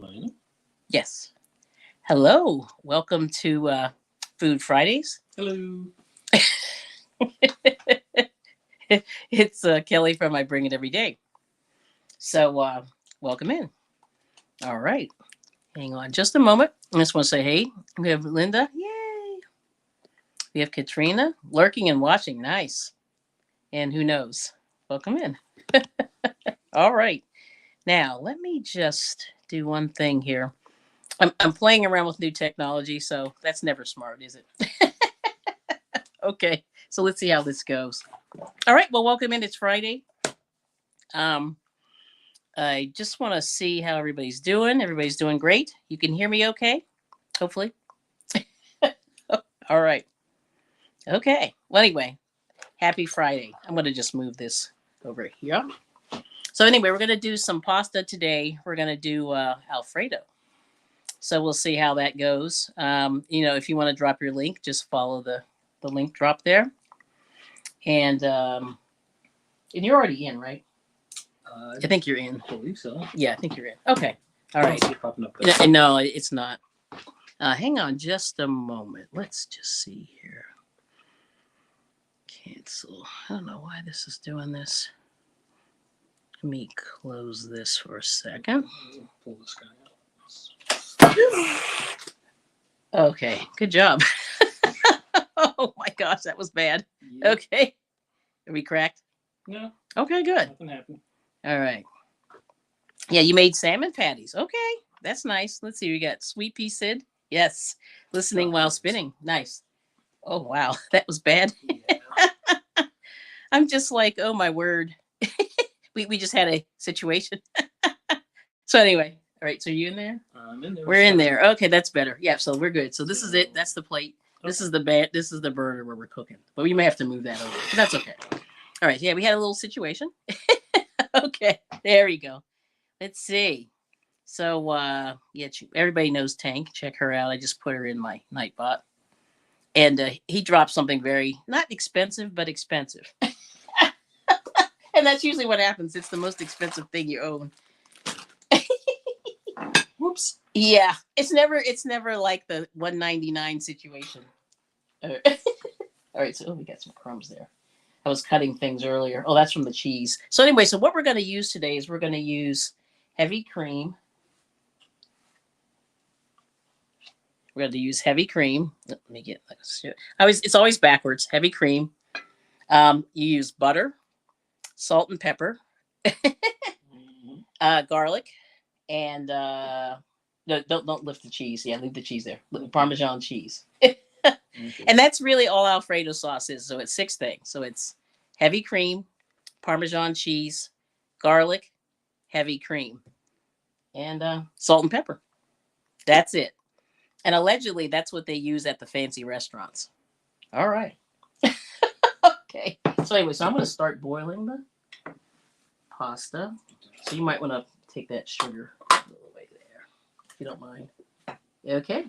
Fine. Yes. Hello. Welcome to Food Fridays. Hello. It's Kelly from I Bring It Every Day. So, welcome in. All right. Hang on just a moment. I just want to say hey. We have Linda. Yay. We have Katrina lurking and watching. Nice. And who knows? Welcome in. All right. Now, let me just do one thing here. I'm playing around with new technology, so that's never smart, is it? Okay, so let's see how this goes. All right, well, welcome in. It's Friday. Um, I just want to see how everybody's doing. Everybody's doing great. You can hear me okay? Hopefully. All right. Okay. Well, anyway, happy Friday. I'm going to just move this over here. So, anyway, we're going to do some pasta today. We're going to do Alfredo. So, we'll see how that goes. If you want to drop your link, just follow the link drop there. And you're already in, right? I think you're in. I believe so. Yeah, I think you're in. Okay. All right. Popping up there. No, it's not. Hang on just a moment. Let's just see here. Cancel. I don't know why this is doing this. Let me close this for a second. Pull this guy out. Okay. Good job. Oh my gosh, that was bad. Yeah. Okay. Are we cracked? No. Okay, good. Nothing happened. All right. Yeah, you made salmon patties. Okay, that's nice. Let's see. We got sweet pea Sid. Yes. Listening while spinning. Nice. Oh, wow. That was bad. Yeah. I'm just like, oh, my word. we just had a situation. So anyway. All right. So are you in there? I'm in there. We're in there. Okay, that's better. Yeah, so we're good. So this is it. That's the plate. This is the This is the burger where we're cooking. But we may have to move that over. But that's okay. All right. Yeah, we had a little situation. Okay. There you go. Let's see. So everybody knows Tank. Check her out. I just put her in my Nightbot. And he dropped something very not expensive, but expensive. And that's usually what happens. It's the most expensive thing you own. Whoops. Yeah. It's never like the 199 situation. All right, so we got some crumbs there. I was cutting things earlier. Oh, that's from the cheese. So anyway, so what we're going to use today is we're going to use heavy cream. We're going to use heavy cream. Let me get it's always backwards. Heavy cream. You use butter, salt and pepper, garlic, and no, don't lift the cheese. Yeah, leave the cheese there. Parmesan cheese. And that's really all Alfredo sauce is. So it's 6 things. So it's heavy cream, Parmesan cheese, garlic, heavy cream, and salt and pepper. That's it. And allegedly, that's what they use at the fancy restaurants. All right. Okay. So anyway, so I'm going to start boiling the pasta. So you might want to take that sugar a little way there, if you don't mind. Okay.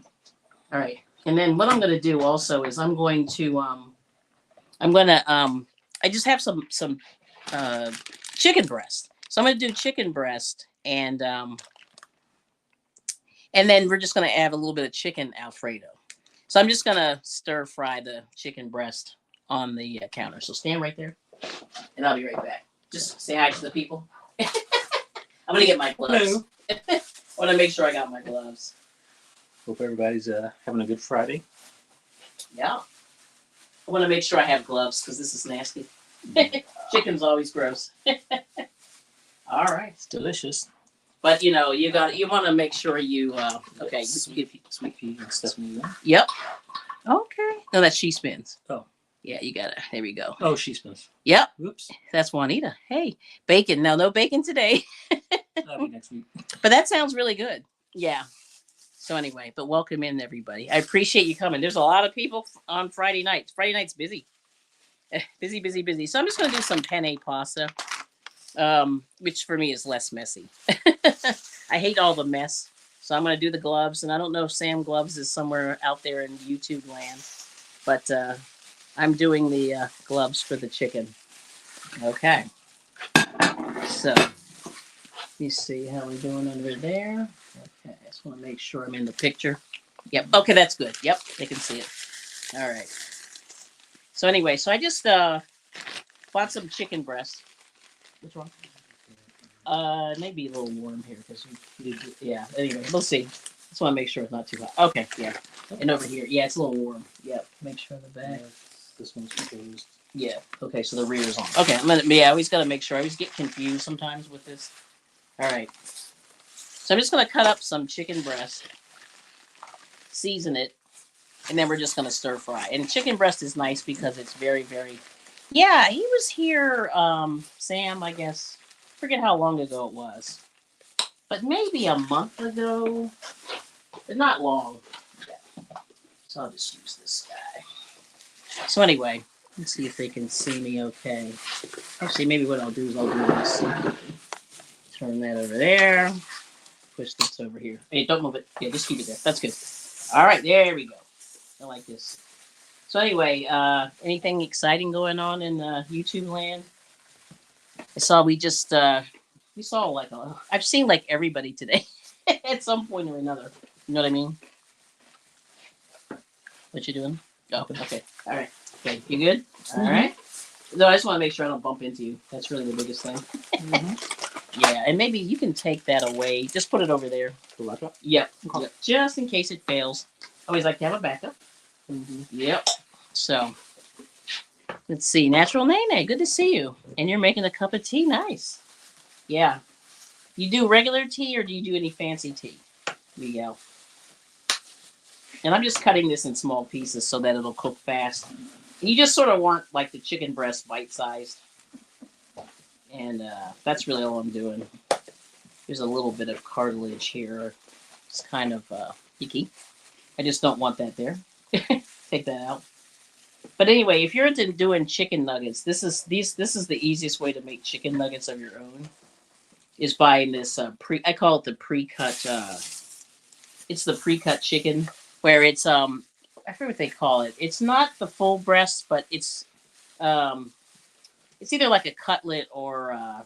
All right. And then what I'm going to do also is I'm going to I just have some chicken breast. So I'm going to do chicken breast and then we're just going to add a little bit of chicken Alfredo. So I'm just going to stir fry the chicken breast on the counter. So stand right there and I'll be right back. Just say hi to the people. I'm going to get my gloves. I want to make sure I got my gloves. Hope everybody's having a good Friday. Yeah. I want to make sure I have gloves because this is nasty. Chicken's always gross. All right. It's delicious. But you want to make sure you okay. Sweet pea and stuff in there. Yep. Okay. No, that's she spins. Oh. Yeah, you got it. There we go. Oh, she spins. Yep. Whoops. That's Juanita. Hey, bacon. No bacon today. That'll be next week. But that sounds really good. Yeah. So anyway, but welcome in everybody. I appreciate you coming. There's a lot of people on Friday nights. Friday night's busy. Busy. So I'm just going to do some penne pasta, which for me is less messy. I hate all the mess. So I'm going to do the gloves. And I don't know if Sam Gloves is somewhere out there in YouTube land. But I'm doing the gloves for the chicken. Okay. So, let me see how we're doing under there. Okay. want to make sure I'm in the picture. Yep. Okay, that's good. Yep, they can see it. All right. So anyway, so I just bought some chicken breast. Which one? Maybe a little warm here because yeah. Anyway, we'll see. Just want to make sure it's not too hot. Okay, yeah. And over here, yeah, it's a little warm. Yep. Make sure the back. This one's closed. Yeah. Okay, so the rear is on. Okay, I'm gonna. Yeah, I always gotta make sure. I always get confused sometimes with this. All right. So I'm just gonna cut up some chicken breast, season it, and then we're just gonna stir fry. And chicken breast is nice because it's very, very. Yeah, he was here, Sam. I guess. Forget how long ago it was, but maybe a month ago. But not long. So I'll just use this guy. So anyway, let's see if they can see me okay. Actually, maybe what I'll do is I'll do this. Turn that over there. Push this over here. Hey, don't move it. Yeah, just keep it there. That's good. All right, there we go. I like this. So anyway, anything exciting going on in YouTube land? I saw we saw like I've seen like everybody today at some point or another. You know what I mean? What you doing? Oh, okay. All right. Okay, you good? All right. No, I just want to make sure I don't bump into you. That's really the biggest thing. Yeah, and maybe you can take that away. Just put it over there. The laptop? Yep. Yep. Just in case it fails. Always like to have a backup. Yep. So, let's see. Natural Nene, good to see you. And you're making a cup of tea. Nice. Yeah. You do regular tea or do you do any fancy tea, Miguel? And I'm just cutting this in small pieces so that it'll cook fast. And you just sort of want like the chicken breast bite-sized. And that's really all I'm doing. There's a little bit of cartilage here. It's kind of icky. I just don't want that there. Take that out. But anyway, if you're into doing chicken nuggets, this is the easiest way to make chicken nuggets of your own. Is buying this I call it the pre-cut. It's the pre-cut chicken where it's I forget what they call it. It's not the full breast, but it's either like a cutlet or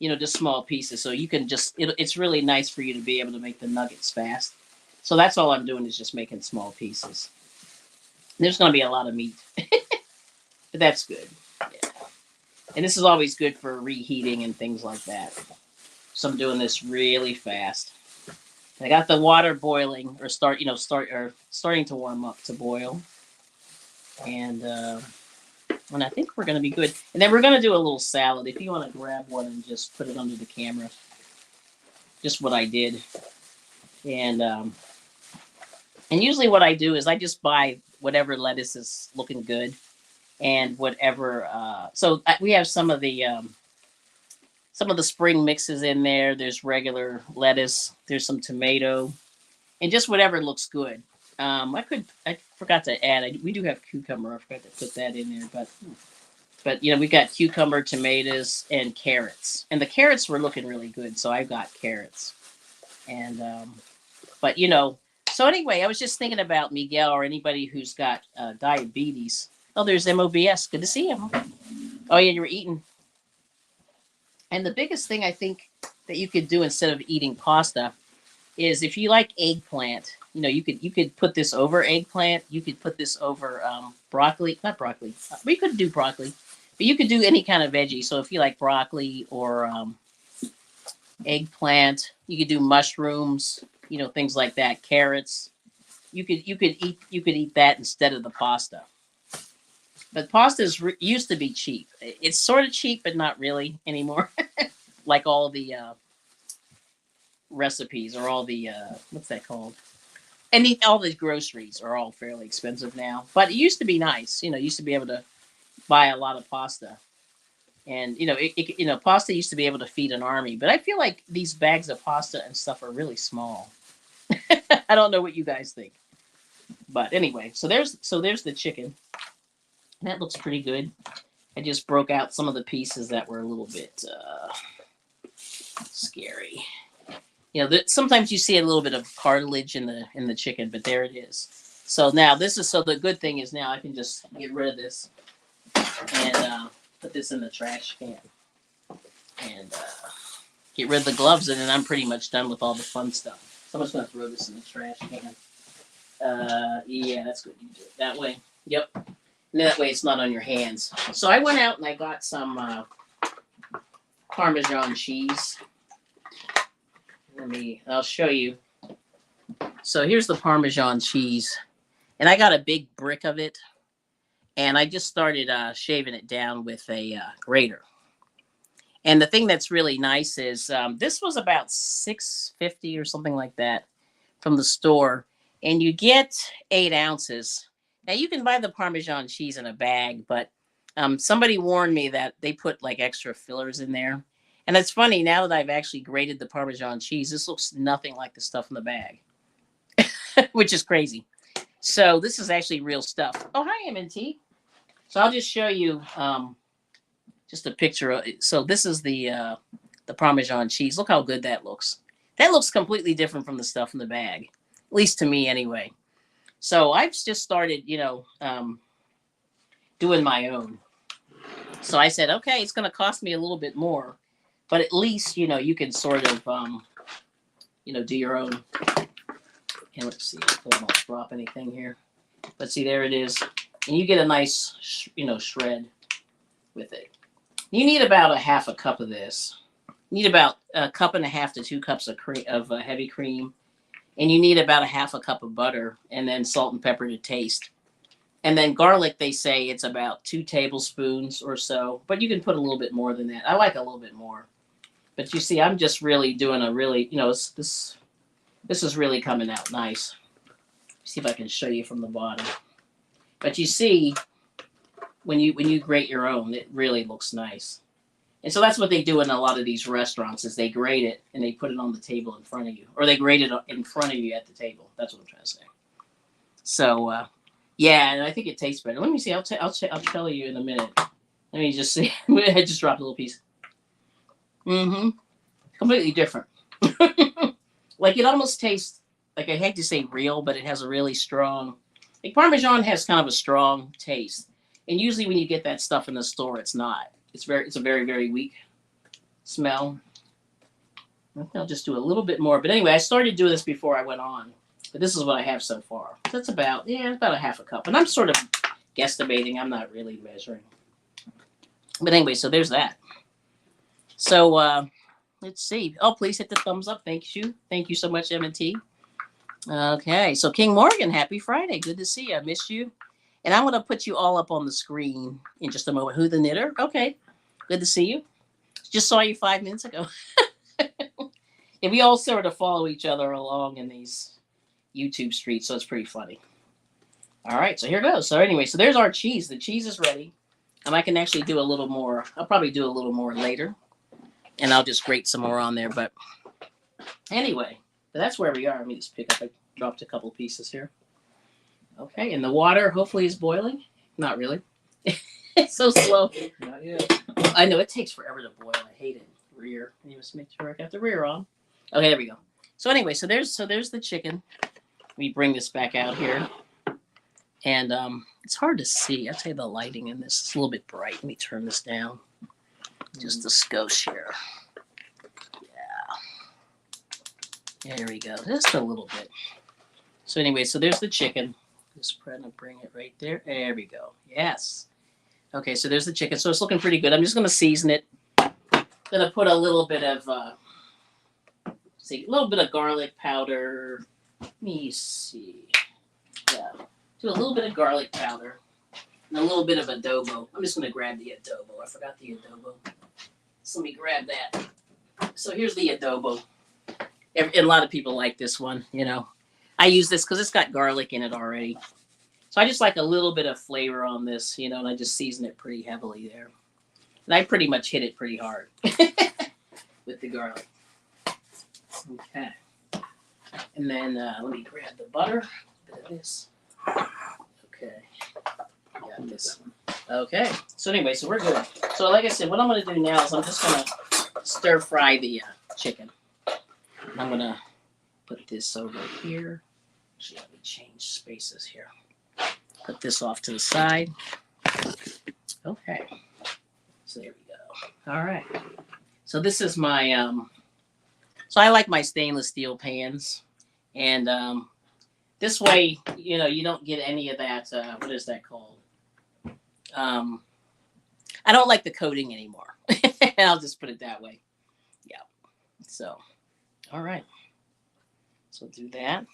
just small pieces. So you can it's really nice for you to be able to make the nuggets fast. So that's all I'm doing is just making small pieces. There's going to be a lot of meat, but that's good. Yeah. And this is always good for reheating and things like that. So I'm doing this really fast. I got the water boiling or starting to warm up to boil. And I think we're going to be good. And then we're going to do a little salad. If you want to grab one and just put it under the camera. Just what I did. And usually what I do is I just buy whatever lettuce is looking good. And whatever. We have some of the spring mixes in there. There's regular lettuce. There's some tomato. And just whatever looks good. I forgot to add. We do have cucumber. I forgot to put that in there, but we got cucumber, tomatoes, and carrots. And the carrots were looking really good, so I've got carrots. And so anyway, I was just thinking about Miguel or anybody who's got diabetes. Oh, there's MOBS. Good to see him. Oh yeah, you were eating. And the biggest thing I think that you could do instead of eating pasta is if you like eggplant. You could put this over eggplant. You could put this over broccoli. Not broccoli. We could do broccoli, but you could do any kind of veggie. So if you like broccoli or eggplant, you could do mushrooms. Things like that. Carrots. You could eat that instead of the pasta. But pasta used to be cheap. It's sort of cheap, but not really anymore. Like all the recipes or all the what's that called? And all the groceries are all fairly expensive now. But it used to be nice. You used to be able to buy a lot of pasta. And, pasta used to be able to feed an army. But I feel like these bags of pasta and stuff are really small. I don't know what you guys think. But anyway, so there's the chicken. That looks pretty good. I just broke out some of the pieces that were a little bit scary. Sometimes you see a little bit of cartilage in the chicken, but there it is. So now the good thing is now I can just get rid of this and put this in the trash can and get rid of the gloves, and then I'm pretty much done with all the fun stuff. Someone's gonna throw this in the trash can. Yeah, that's good. You do it that way. Yep. And that way it's not on your hands. So I went out and I got some Parmesan cheese. I'll show you. So here's the Parmesan cheese. And I got a big brick of it. And I just started shaving it down with a grater. And the thing that's really nice is this was about $6.50 or something like that from the store. And you get 8 ounces. Now you can buy the Parmesan cheese in a bag, but somebody warned me that they put like extra fillers in there. And it's funny, now that I've actually grated the Parmesan cheese, this looks nothing like the stuff in the bag, which is crazy. So this is actually real stuff. Oh, hi, MNT. So I'll just show you just a picture of it. So this is the Parmesan cheese. Look how good that looks. That looks completely different from the stuff in the bag, at least to me anyway. So I've just started, doing my own. So I said, okay, it's going to cost me a little bit more, but at least, you can sort of, do your own. And let's see, I don't drop anything here. But see, there it is. And you get a nice, shred with it. You need about a half a cup of this. You need about 1.5 cups to 2 cups of heavy cream. And you need about a half a cup of butter and then salt and pepper to taste. And then garlic, they say it's about 2 tablespoons or so. But you can put a little bit more than that. I like a little bit more. But you see, I'm just really doing this is really coming out nice. See if I can show you from the bottom. But you see, when you grate your own, it really looks nice. And so that's what they do in a lot of these restaurants is they grate it and they put it on the table in front of you. Or they grate it in front of you at the table. That's what I'm trying to say. So, yeah, and I think it tastes better. Let me see. I'll tell you in a minute. Let me just see. I just dropped a little piece. Mm-hmm. Completely different. Like it almost tastes, like I hate to say real, but it has a really strong, like Parmesan has kind of a strong taste. And usually when you get that stuff in the store, it's not. It's a very, very weak smell. I'll just do a little bit more. But anyway, I started doing this before I went on. But this is what I have so far. So that's about a half a cup. And I'm sort of guesstimating. I'm not really measuring. But anyway, so there's that. So let's see. Oh, please hit the thumbs up. Thank you. Thank you so much, M&T. Okay. So King Morgan, happy Friday. Good to see you. I missed you. And I'm going to put you all up on the screen in just a moment. Who the knitter? Okay. Good to see you. Just saw you 5 minutes ago. And we all sort of follow each other along in these YouTube streets, so it's pretty funny. All right, so here goes. So anyway, so there's our cheese. The cheese is ready. And I can actually do a little more. I'll probably do a little more later. And I'll just grate some more on there. But anyway, that's where we are. Let me just pick up. I dropped a couple pieces here. Okay, and the water hopefully is boiling. Not really. It's so slow. Not yet. I know it takes forever to boil. I hate it. Rear. Let me just make sure I got the rear on. Okay, there we go. So anyway, so there's the chicken. We bring this back out here. And it's hard to see. I'll tell you the lighting in this. It's a little bit bright. Let me turn this down. Just a skosh here. Yeah. There we go. Just a little bit. So anyway, so there's the chicken. Just trying to bring it right there. There we go. Yes. Okay, so there's the chicken. So it's looking pretty good. I'm just going to season it. Going to put a little bit of, a little bit of garlic powder. Let me see. Yeah. Do a little bit of garlic powder. And a little bit of adobo. I'm just going to grab the adobo. I forgot the adobo. So let me grab that. So here's the adobo. And a lot of people like this one, I use this because it's got garlic in it already. So I just like a little bit of flavor on this, and I just season it pretty heavily there. And I pretty much hit it pretty hard with the garlic. Okay. And then let me grab the butter. A bit of this. Okay. Got this one. Okay. So anyway, so we're good. So like I said, what I'm going to do now is I'm just going to stir fry the chicken. And I'm going to put this over here. Actually, let me change spaces here. Put this off to the side. Okay. So there we go. All right. So this is my, so I like my stainless steel pans. And this way, you don't get any of that. What is that called? Um, I don't like the coating anymore. I'll just put it that way. Yeah. So, all right. So do that.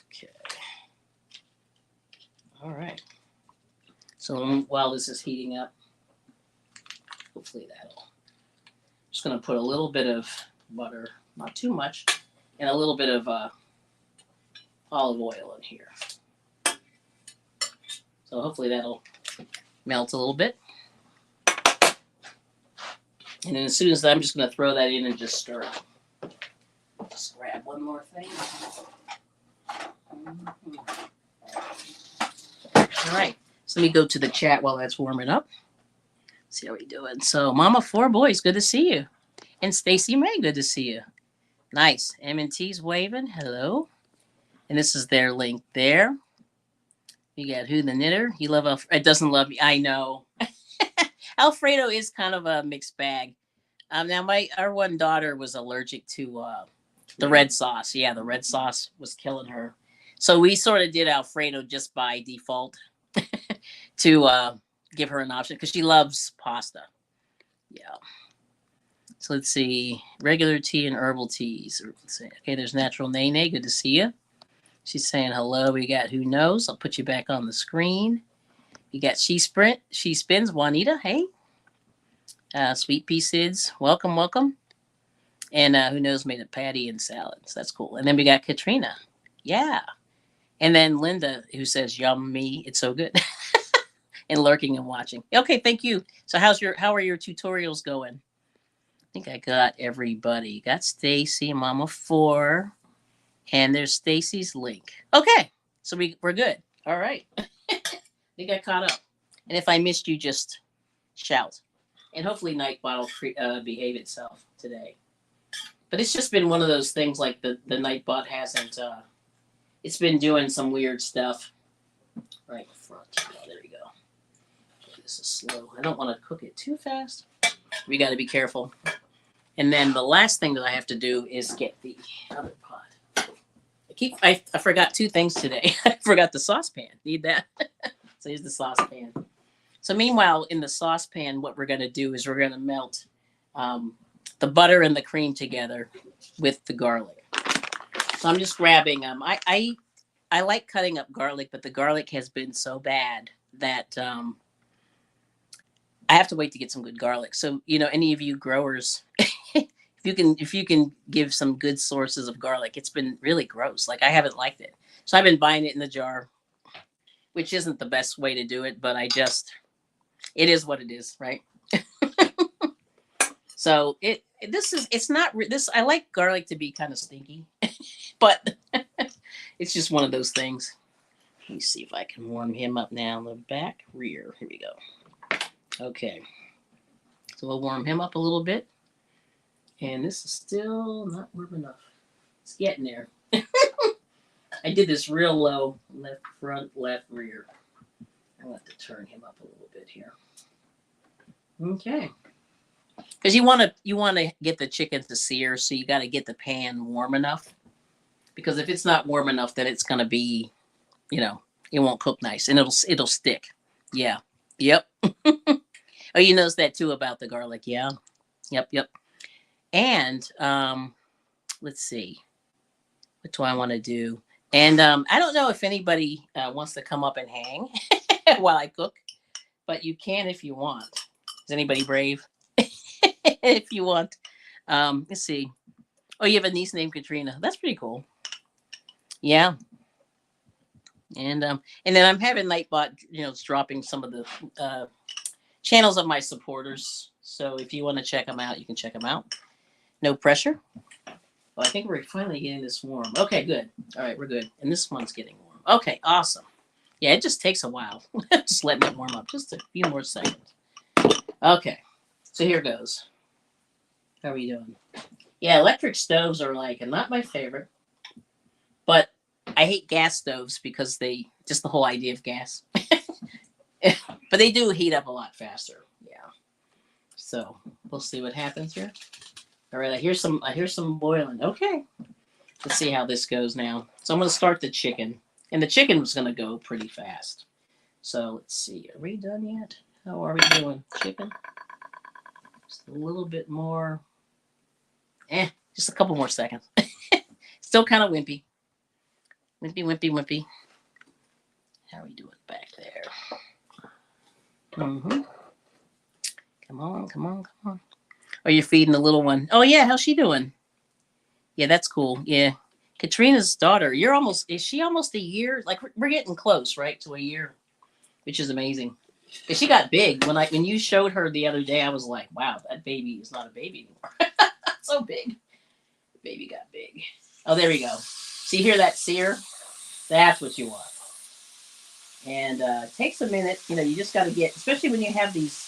Okay. All right. So while this is heating up, hopefully that'll. Just going to put a little bit of butter, not too much, and a little bit of olive oil in here. So hopefully that'll melt a little bit. And then as soon as I'm just going to throw that in and just stir it. Just grab one more thing. All right. So let me go to the chat while that's warming up. See how we doing. So Mama Four Boys, good to see you. And Stacy May, good to see you. Nice. M&T's waving. Hello. And this is their link there. You got Who the Knitter. You love it doesn't love me. I know. Alfredo is kind of a mixed bag. Now our one daughter was allergic to the red sauce. Yeah, the red sauce was killing her. So we sort of did Alfredo just by default to give her an option because she loves pasta. Yeah. So let's see. Regular tea and herbal teas. Let's see. Okay, there's Natural Nene. Good to see you. She's saying hello. We got Who Knows. I'll put you back on the screen. You got She Spins. Juanita. Hey. Sweet Pea Sids. Welcome, welcome. And Who Knows made a patty and salads. That's cool. And then we got Katrina. Yeah. And then Linda, who says, yummy. It's so good. And lurking and watching. Okay, thank you. So how are your tutorials going? I think I got everybody. Got Stacy, Mama 4. And there's Stacy's link. Okay. So we're good. All right. I think I caught up. And if I missed you, just shout. And hopefully Nightbot will behave itself today. But it's just been one of those things like the Nightbot hasn't, it's been doing some weird stuff right in front. Oh, there we go. Okay, this is slow. I don't want to cook it too fast. We got to be careful. And then the last thing that I have to do is get the other pot. I forgot 2 things today. I forgot the saucepan. Need that. So here's the saucepan. So meanwhile, in the saucepan, what we're going to do is we're going to melt the butter and the cream together with the garlic. So I'm just grabbing. I like cutting up garlic, but the garlic has been so bad that I have to wait to get some good garlic. So any of you growers, if you can give some good sources of garlic, it's been really gross. Like I haven't liked it. So I've been buying it in the jar, which isn't the best way to do it, but it is what it is, right? So I like garlic to be kind of stinky, but it's just one of those things. Let me see if I can warm him up now in the back rear. Here we go. Okay. So we'll warm him up a little bit. And this is still not warm enough. It's getting there. I did this real low, left front, left rear. I'll have to turn him up a little bit here. Okay. Because you want to get the chicken to sear, so you got to get the pan warm enough. Because if it's not warm enough, then it's going to be, it won't cook nice, and it'll stick. Yeah. Yep. Oh, you noticed that too about the garlic. Yeah. Yep. And let's see. What do I want to do? And I don't know if anybody wants to come up and hang while I cook, but you can if you want. Is anybody brave? If you want. Let's see. Oh, you have a niece named Katrina. That's pretty cool. Yeah. And then I'm having Nightbot, dropping some of the channels of my supporters. So if you want to check them out, you can check them out. No pressure. Well, I think we're finally getting this warm. Okay, good. All right, we're good. And this one's getting warm. Okay, awesome. Yeah, it just takes a while. Just letting it warm up. Just a few more seconds. Okay, so here goes. How are we doing? Yeah, electric stoves are not my favorite. But I hate gas stoves because just the whole idea of gas. But they do heat up a lot faster. Yeah. So we'll see what happens here. All right, I hear some boiling. Okay, let's see how this goes now. So I'm gonna start the chicken, and the chicken was gonna go pretty fast. So let's see. Are we done yet? How are we doing? Chicken. Just a little bit more. Just a couple more seconds. Still kind of wimpy. Wimpy, wimpy, wimpy. How are we doing back there? Mm-hmm. Come on, come on, come on. Oh, you're feeding the little one. Oh yeah, how's she doing? Yeah, that's cool. Yeah. Katrina's daughter. Is she almost a year? Like we're getting close, right? To a year, which is amazing. But she got big. When you showed her the other day, I was like, wow, that baby is not a baby anymore. So big. The baby got big. Oh, there we go. See, hear that sear? That's what you want. And it takes a minute. You just got to get, especially when you have these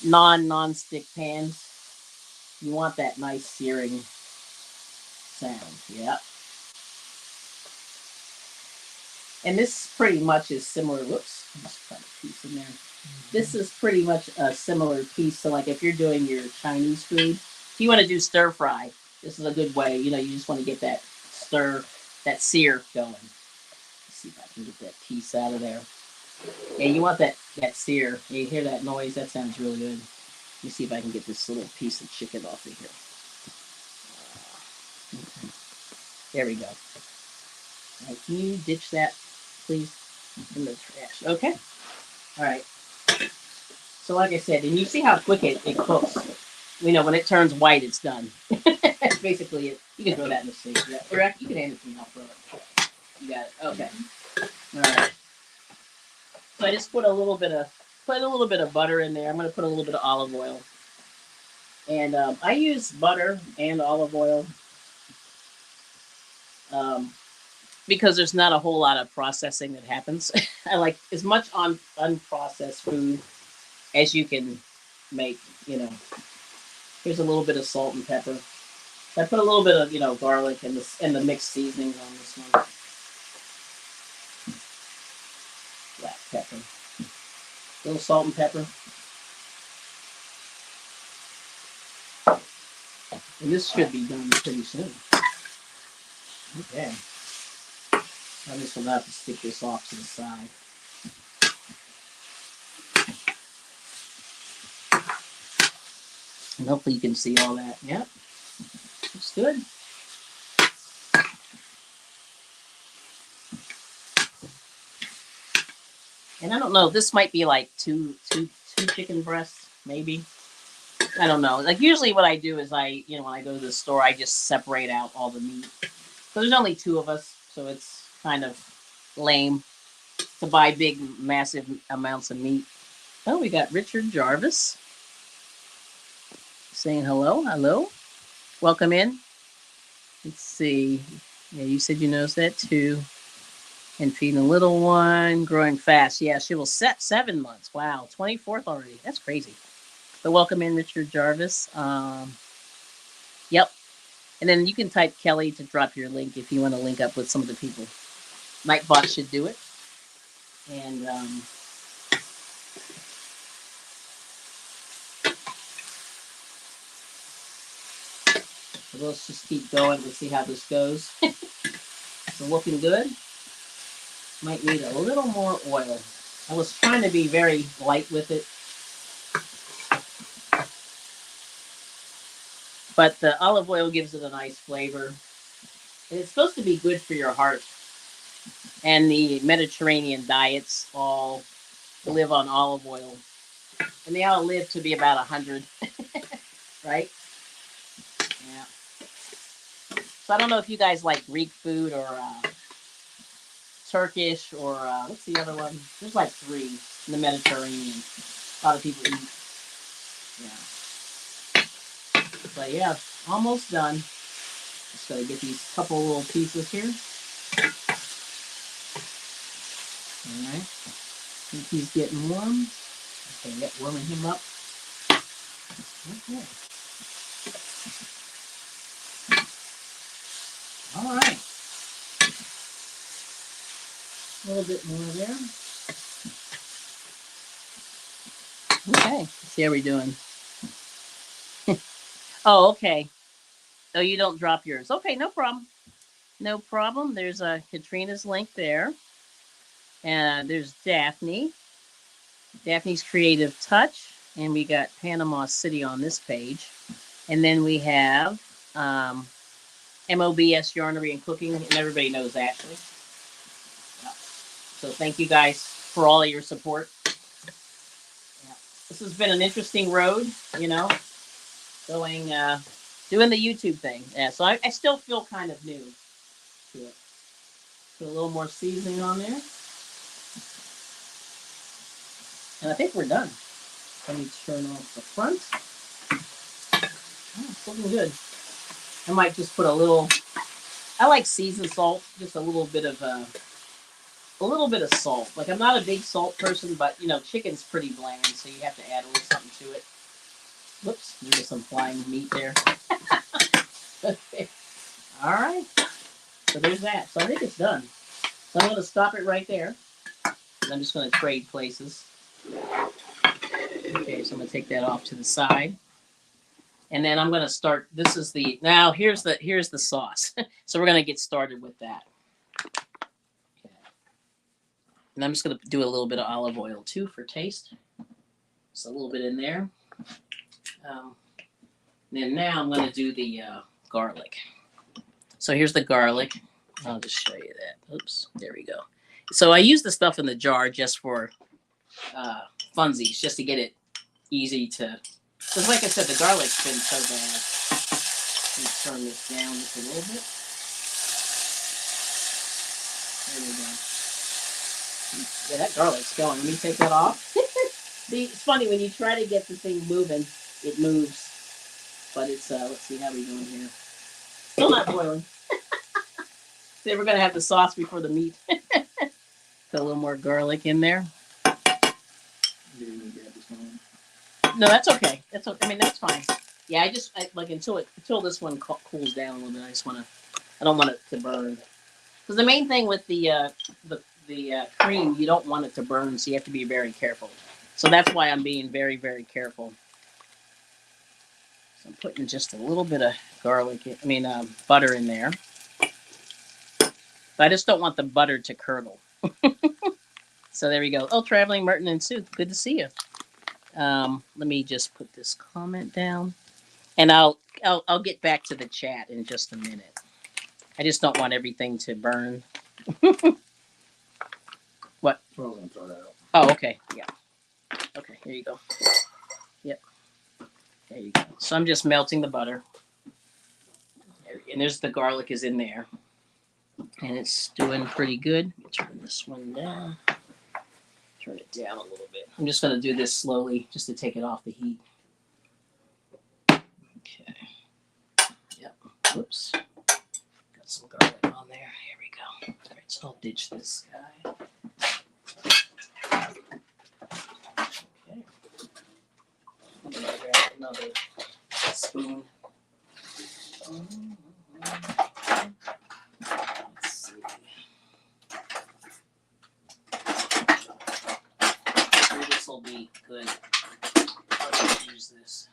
non-stick pans, you want that nice searing sound. Yeah. And this pretty much is similar. Whoops, I just got a piece in there. This is pretty much a similar piece. So, like if you're doing your Chinese food, if you want to do stir fry, this is a good way. You just want to get that sear going. Let's see if I can get that piece out of there. Yeah, you want that sear. You hear that noise? That sounds really good. Let me see if I can get this little piece of chicken off of here. There we go. All right, can you ditch that, please, in the trash? Okay. All right. So like I said, and you see how quick it cooks. When it turns white, it's done. That's basically it. You can throw that in the sink. Yeah. Or you can hand it to me. I'll throw it. You got it. Okay. All right. So I just put a little bit of butter in there. I'm going to put a little bit of olive oil. And I use butter and olive oil because there's not a whole lot of processing that happens. I like as much unprocessed food as you can make. Here's a little bit of salt and pepper. I put a little bit of garlic and the mixed seasonings on this one. Black pepper. A little salt and pepper. And this should be done pretty soon. Okay. I just will have to stick this off to the side. And hopefully you can see all that. Yep. Looks good. And I don't know, this might be like two chicken breasts, maybe. I don't know. Like usually what I do is when I go to the store, I just separate out all the meat. So there's only two of us, so it's kind of lame to buy big, massive amounts of meat. Oh, we got Richard Jarvis saying hello. Hello. Welcome in. Let's see. Yeah, you said you noticed that too. And feeding a little one, growing fast. Yeah, she will set 7 months. Wow, 24th already. That's crazy. But welcome in, Richard Jarvis. Yep. And then you can type Kelly to drop your link if you want to link up with some of the people. Nightbot should do it. And so let's just keep going. Let's see how this goes. It's looking good. Might need a little more oil. I was trying to be very light with it. But the olive oil gives it a nice flavor. And it's supposed to be good for your heart. And the Mediterranean diets all live on olive oil. And they all live to be about 100. Right? Yeah. So I don't know if you guys like Greek food or Turkish or what's the other one? There's like 3 in the Mediterranean. A lot of people eat. Yeah. But yeah, almost done. Just gotta get these couple little pieces here. Alright. I think he's getting warm. Okay, yep, warming him up. Okay. Alright. A little bit more there. Okay. Let's see how we're doing. Oh, okay. Oh, you don't drop yours. Okay, no problem. No problem. There's Katrina's link there. And there's Daphne. Daphne's Creative Touch. And we got Panama City on this page. And then we have MOBS Yarnery and Cooking. And everybody knows Ashley. So thank you guys for all of your support. Yeah. This has been an interesting road, you know, going, doing the YouTube thing. Yeah, so I still feel kind of new to it. Put a little more seasoning on there. And I think we're done. Let me turn off the front. Oh, it's looking good. I might just put a little, I like seasoned salt, just a little bit of salt. Like, I'm not a big salt person, but you know, chicken's pretty bland, so you have to add a little something to it. Whoops, there's some flying meat there. Okay. All right. So there's that. So I think it's done. So I'm going to stop it right there. And I'm just going to trade places. Okay, so I'm going to take that off to the side. And then I'm going to start. This is the, now here's the sauce. So we're going to get started with that. Okay. And I'm just going to do a little bit of olive oil too for taste. Just a little bit in there. Then now I'm going to do the garlic. So here's the garlic. I'll just show you that. Oops, there we go. So I use the stuff in the jar just for funsies, just to get it easy to. Because like I said, the garlic's been so bad. Let me turn this down just a little bit. There we go. Yeah, that garlic's going. Let me take that off. See, it's funny when you try to get the thing moving, it moves. But it's let's see how we're doing here. Still not boiling. So we're gonna have the sauce before the meat. Put a little more garlic in there. No, that's okay. That's okay. I mean, that's fine. Yeah, I like until this one cools down a little bit. I don't want it to burn. Because the main thing with the cream, you don't want it to burn, so you have to be very careful. So that's why I'm being very, very careful. So I'm putting just a little bit of butter in there. But I just don't want the butter to curdle. So there we go. Oh, Traveling Merton and Sue, good to see you. Let me just put this comment down, and I'll get back to the chat in just a minute. I just don't want everything to burn. What? We're gonna throw that out. Oh, okay. Yeah. Okay, here you go. Yep. There you go. So I'm just melting the butter, and there's the garlic is in there, and it's doing pretty good. Turn this one down. Turn it down a little bit. I'm just going to do this slowly just to take it off the heat. Okay. Yep. Whoops. Got some garlic on there. Here we go. All right, so I'll ditch this guy. Okay. I'm going to grab another spoon. Let's see. This will be good. I'll use this.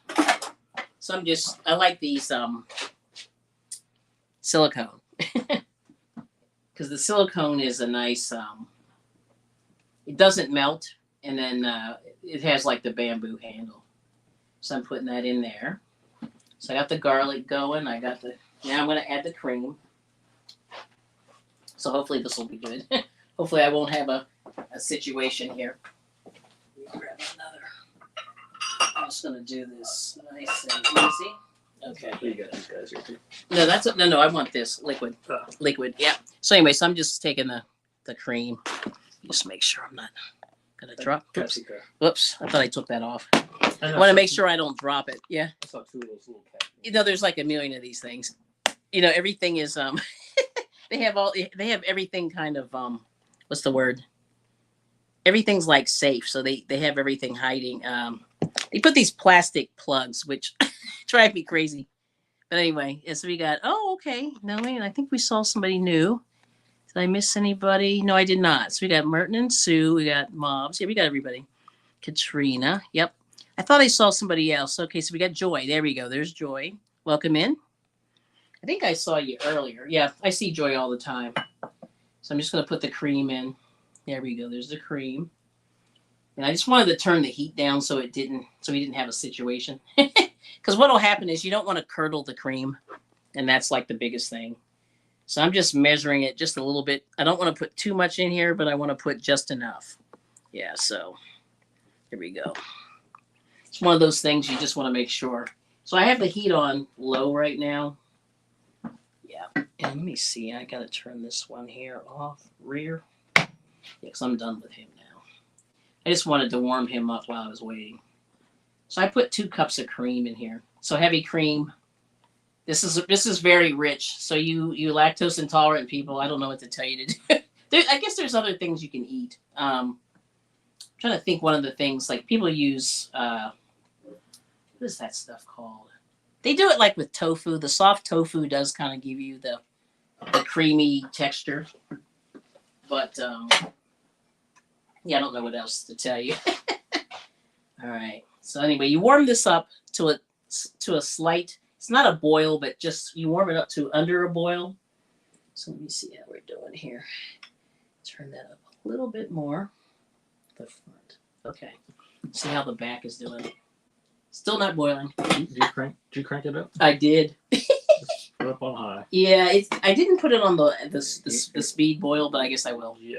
So I like these silicone. Because the silicone is a nice, it doesn't melt, and then it has like the bamboo handle. So I'm putting that in there. So I got the garlic going. Now I'm going to add the cream. So hopefully this will be good. Hopefully I won't have a situation here. Grab another. I'm just gonna do this nice and easy. Okay. You got these guys here too. No, no. I want this liquid. Liquid. Yeah. So anyway, so I'm just taking the cream. Just make sure I'm not gonna drop. Oops. Whoops. I thought I took that off. I want to make sure I don't drop it. Yeah. I saw two of those little cats. You know, there's like a million of these things. You know, everything is they have everything kind of what's the word? Everything's like safe, so they have everything hiding. They put these plastic plugs, which drive me crazy. But anyway, so we got. Oh, okay. No, wait. I think we saw somebody new. Did I miss anybody? No, I did not. So we got Merton and Sue. We got Mobs. Yeah, we got everybody. Katrina. Yep. I thought I saw somebody else. Okay, so we got Joy. There we go. There's Joy. Welcome in. I think I saw you earlier. Yeah, I see Joy all the time. So I'm just going to put the cream in. There we go. There's the cream. And I just wanted to turn the heat down so we didn't have a situation. Because what will happen is you don't want to curdle the cream. And that's like the biggest thing. So I'm just measuring it just a little bit. I don't want to put too much in here, but I want to put just enough. Yeah, so here we go. It's one of those things you just want to make sure. So I have the heat on low right now. Yeah, and let me see. I got to turn this one here off, rear. Yeah, because I'm done with him now. I just wanted to warm him up while I was waiting. So I put 2 cups of cream in here. So heavy cream. This is very rich. So you lactose intolerant people, I don't know what to tell you to do. I guess there's other things you can eat. I'm trying to think one of the things like people use. What is that stuff called? They do it like with tofu. The soft tofu does kind of give you the creamy texture. But yeah, I don't know what else to tell you. All right. So anyway, you warm this up to a slight. It's not a boil, but just you warm it up to under a boil. So let me see how we're doing here. Turn that up a little bit more. The front. Okay. See how the back is doing. Still not boiling. Did you crank it up? I did. Put it up on high. Yeah, I didn't put it on the speed boil, but I guess I will. Yeah.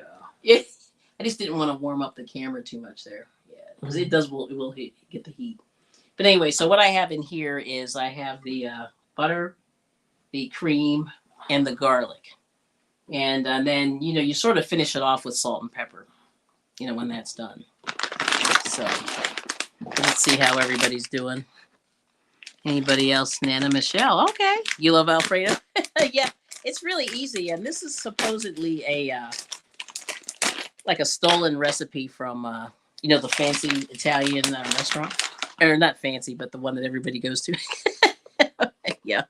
I just didn't want to warm up the camera too much there. Yeah, because it will get the heat. But anyway, so what I have in here is I have the butter, the cream, and the garlic. And then, you sort of finish it off with salt and pepper, when that's done. So let's see how everybody's doing. Anybody else? Nana Michelle. Okay. You love Alfredo? Yeah, it's really easy. And this is supposedly like a stolen recipe from, the fancy Italian restaurant. Or not fancy, but the one that everybody goes to. Yeah.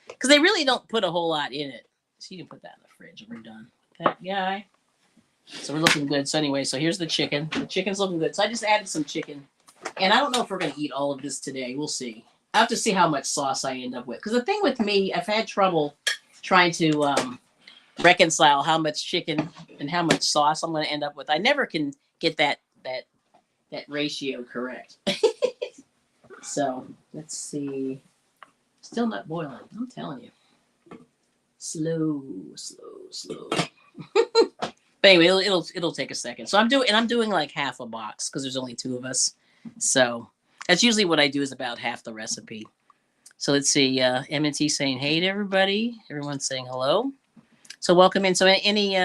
Because they really don't put a whole lot in it. So you can put that in the fridge and we're done with that guy. So we're looking good. So anyway, so here's the chicken. The chicken's looking good. So I just added some chicken. And I don't know if we're going to eat all of this today. We'll see. I have to see how much sauce I end up with. Because the thing with me, I've had trouble trying to reconcile how much chicken and how much sauce I'm going to end up with. I never can get that ratio correct. So let's see. Still not boiling. I'm telling you. Slow. But anyway, it'll take a second. So I'm doing like half a box because there's only 2 of us. So that's usually what I do is about half the recipe. So let's see. M&T saying hey to everybody. Everyone's saying hello. So welcome in. So any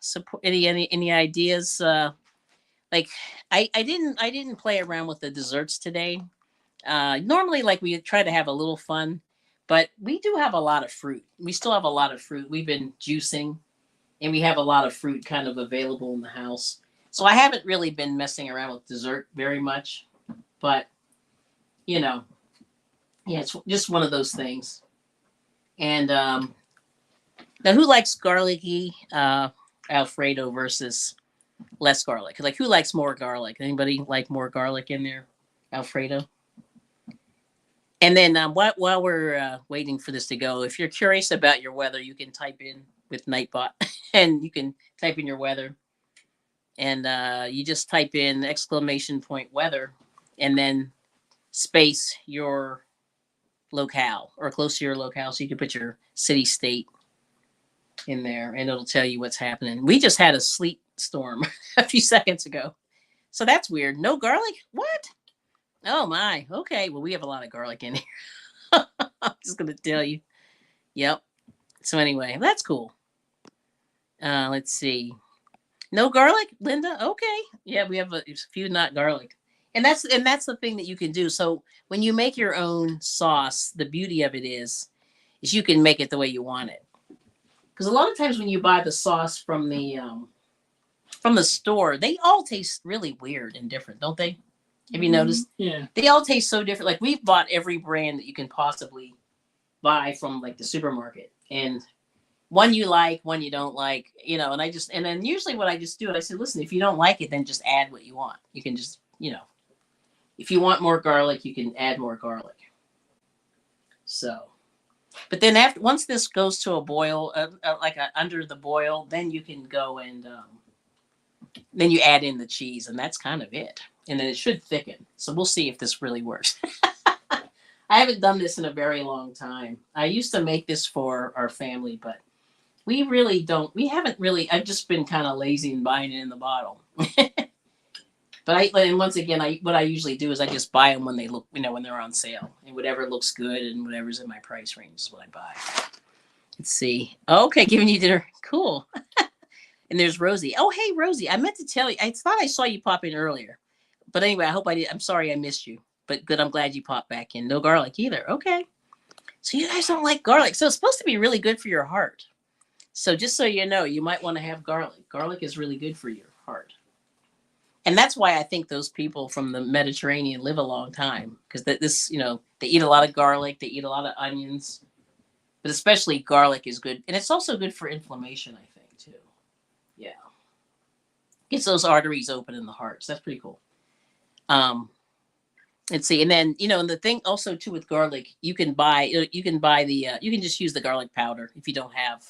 support, any ideas? Like I didn't play around with the desserts today. Normally, like we try to have a little fun, but we do have a lot of fruit. We still have a lot of fruit. We've been juicing, and we have a lot of fruit kind of available in the house. So I haven't really been messing around with dessert very much, but yeah, it's just one of those things. And now, who likes garlicky Alfredo versus less garlic? Like, who likes more garlic? Anybody like more garlic in their Alfredo? And then while we're waiting for this to go, if you're curious about your weather, you can type in with Nightbot, and you can type in your weather, and you just type in ! weather, and then space your locale or close to your locale, so you can put your city state in there, and it'll tell you what's happening. We just had a sleet storm a few seconds ago, so that's weird. No garlic? What? Oh my. Okay. Well, we have a lot of garlic in here. I'm just gonna tell you. Yep. So anyway, that's cool. Let's see. No garlic, Linda? Okay. Yeah, we have a few not garlic. And that's the thing that you can do. So when you make your own sauce, the beauty of it is you can make it the way you want it. Because a lot of times when you buy the sauce from the store, they all taste really weird and different, don't they? Have you noticed? Yeah. They all taste so different. Like, we've bought every brand that you can possibly buy from like the supermarket, and one you like, one you don't like, and then usually what I just do, I say, listen, if you don't like it, then just add what you want. You can just, if you want more garlic, you can add more garlic. So But then once this goes to a boil, under the boil, then you can go and then you add in the cheese, and that's kind of it. And then it should thicken. So we'll see if this really works. I haven't done this in a very long time. I used to make this for our family, but we really don't. We haven't really. I've just been kind of lazy and buying it in the bottle. And once again, what I usually do is I just buy them when they look, when they're on sale, and whatever looks good and whatever's in my price range is what I buy. Let's see. Okay, giving you dinner. Cool. And there's Rosie. Oh, hey, Rosie. I meant to tell you. I thought I saw you pop in earlier, but anyway, I hope I did. I'm sorry I missed you, but good. I'm glad you popped back in. No garlic either. Okay. So you guys don't like garlic. So it's supposed to be really good for your heart. So just so you know, you might want to have garlic. Garlic is really good for your heart. And that's why I think those people from the Mediterranean live a long time, because they eat a lot of garlic, they eat a lot of onions, but especially garlic is good. And it's also good for inflammation, I think, too. Yeah. Gets those arteries open in the heart. So that's pretty cool. Let's see. And then, and the thing also too with garlic, you can just use the garlic powder if you don't have,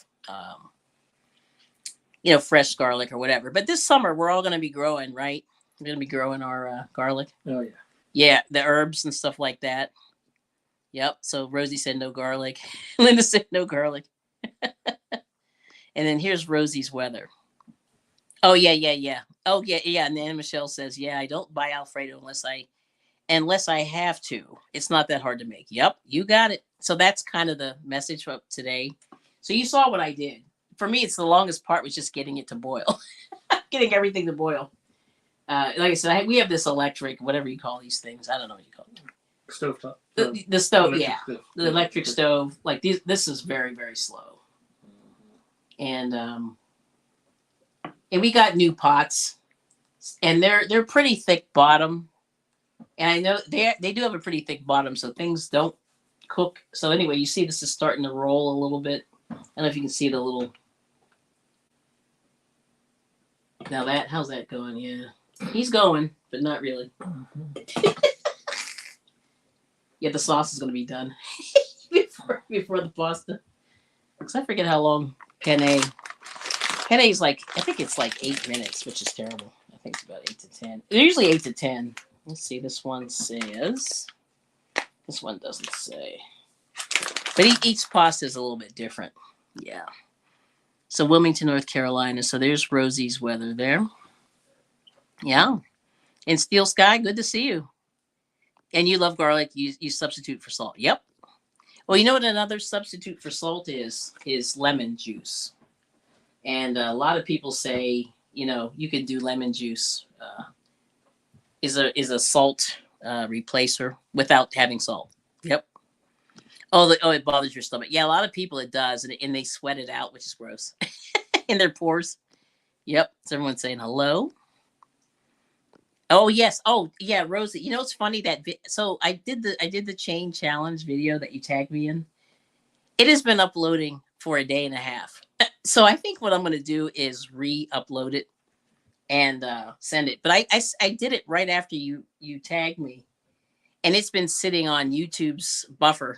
fresh garlic or whatever. But this summer, we're all going to be growing, right? We're going to be growing our garlic. Oh, yeah. Yeah, the herbs and stuff like that. Yep. So Rosie said no garlic. Linda said no garlic. And then here's Rosie's weather. Oh, yeah. Oh, yeah. And then Michelle says, yeah, I don't buy Alfredo unless I have to. It's not that hard to make. Yep, you got it. So that's kind of the message of today. So you saw what I did. For me, it's the longest part was just getting it to boil, getting everything to boil. Like I said, we have this electric, whatever you call these things. I don't know what you call them. Stovetop. The stove, Electric yeah. stove. The electric stove. Like this is very, very slow. And we got new pots, and they're pretty thick bottom. And I know they do have a pretty thick bottom, so things don't cook. So anyway, you see this is starting to roll a little bit. I don't know if you can see the little. Now how's that going? Yeah, he's going, but not really. Yeah, the sauce is going to be done before the pasta. Because I forget how long penne. Penne is I think it's 8 minutes, which is terrible. I think it's about 8 to 10. They're usually 8 to 10. Let's see. This one says. This one doesn't say. But each pasta is a little bit different. Yeah. So Wilmington, North Carolina. So there's Rosie's weather there. Yeah. And Steel Sky, good to see you. And you love garlic. You substitute for salt. Yep. Well, you know what another substitute for salt is lemon juice. And a lot of people say, you could do lemon juice is a salt replacer without having salt. Yep. Oh, it bothers your stomach. Yeah, a lot of people it does, and they sweat it out, which is gross, in their pores. Yep. So everyone's saying hello. Oh yes. Oh yeah, Rosie. It's funny that so I did the chain challenge video that you tagged me in. It has been uploading for a day and a half. So I think what I'm going to do is re-upload it and send it. But I did it right after you tagged me, and it's been sitting on YouTube's buffer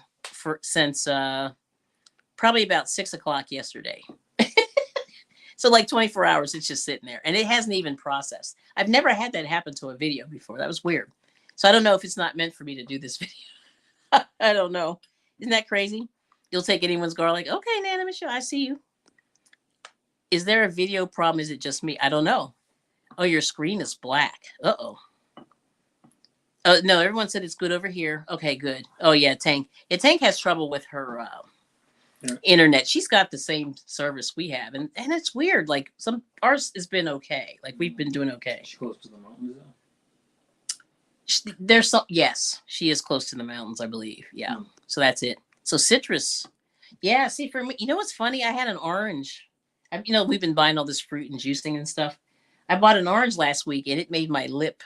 since probably about 6 o'clock yesterday. So 24 hours, it's just sitting there, and it hasn't even processed. I've never had that happen to a video before. That was weird. So I don't know if it's not meant for me to do this video. I don't know. Isn't that crazy? You'll take anyone's garlic. Okay, Nana Michelle, I see you. Is there a video problem? Is it just me? I don't know. Oh, your screen is black. Uh-oh. Oh, no, everyone said it's good over here. Okay, good. Oh, yeah, Tank. Yeah, Tank has trouble with her internet. She's got the same service we have. And it's weird. Ours has been okay. We've been doing okay. She's close to the mountains, though. There's some, yes, she is close to the mountains, I believe. Yeah. So that's it. So citrus. Yeah, see, for me, what's funny? I had an orange. We've been buying all this fruit and juicing and stuff. I bought an orange last week, and it made my lip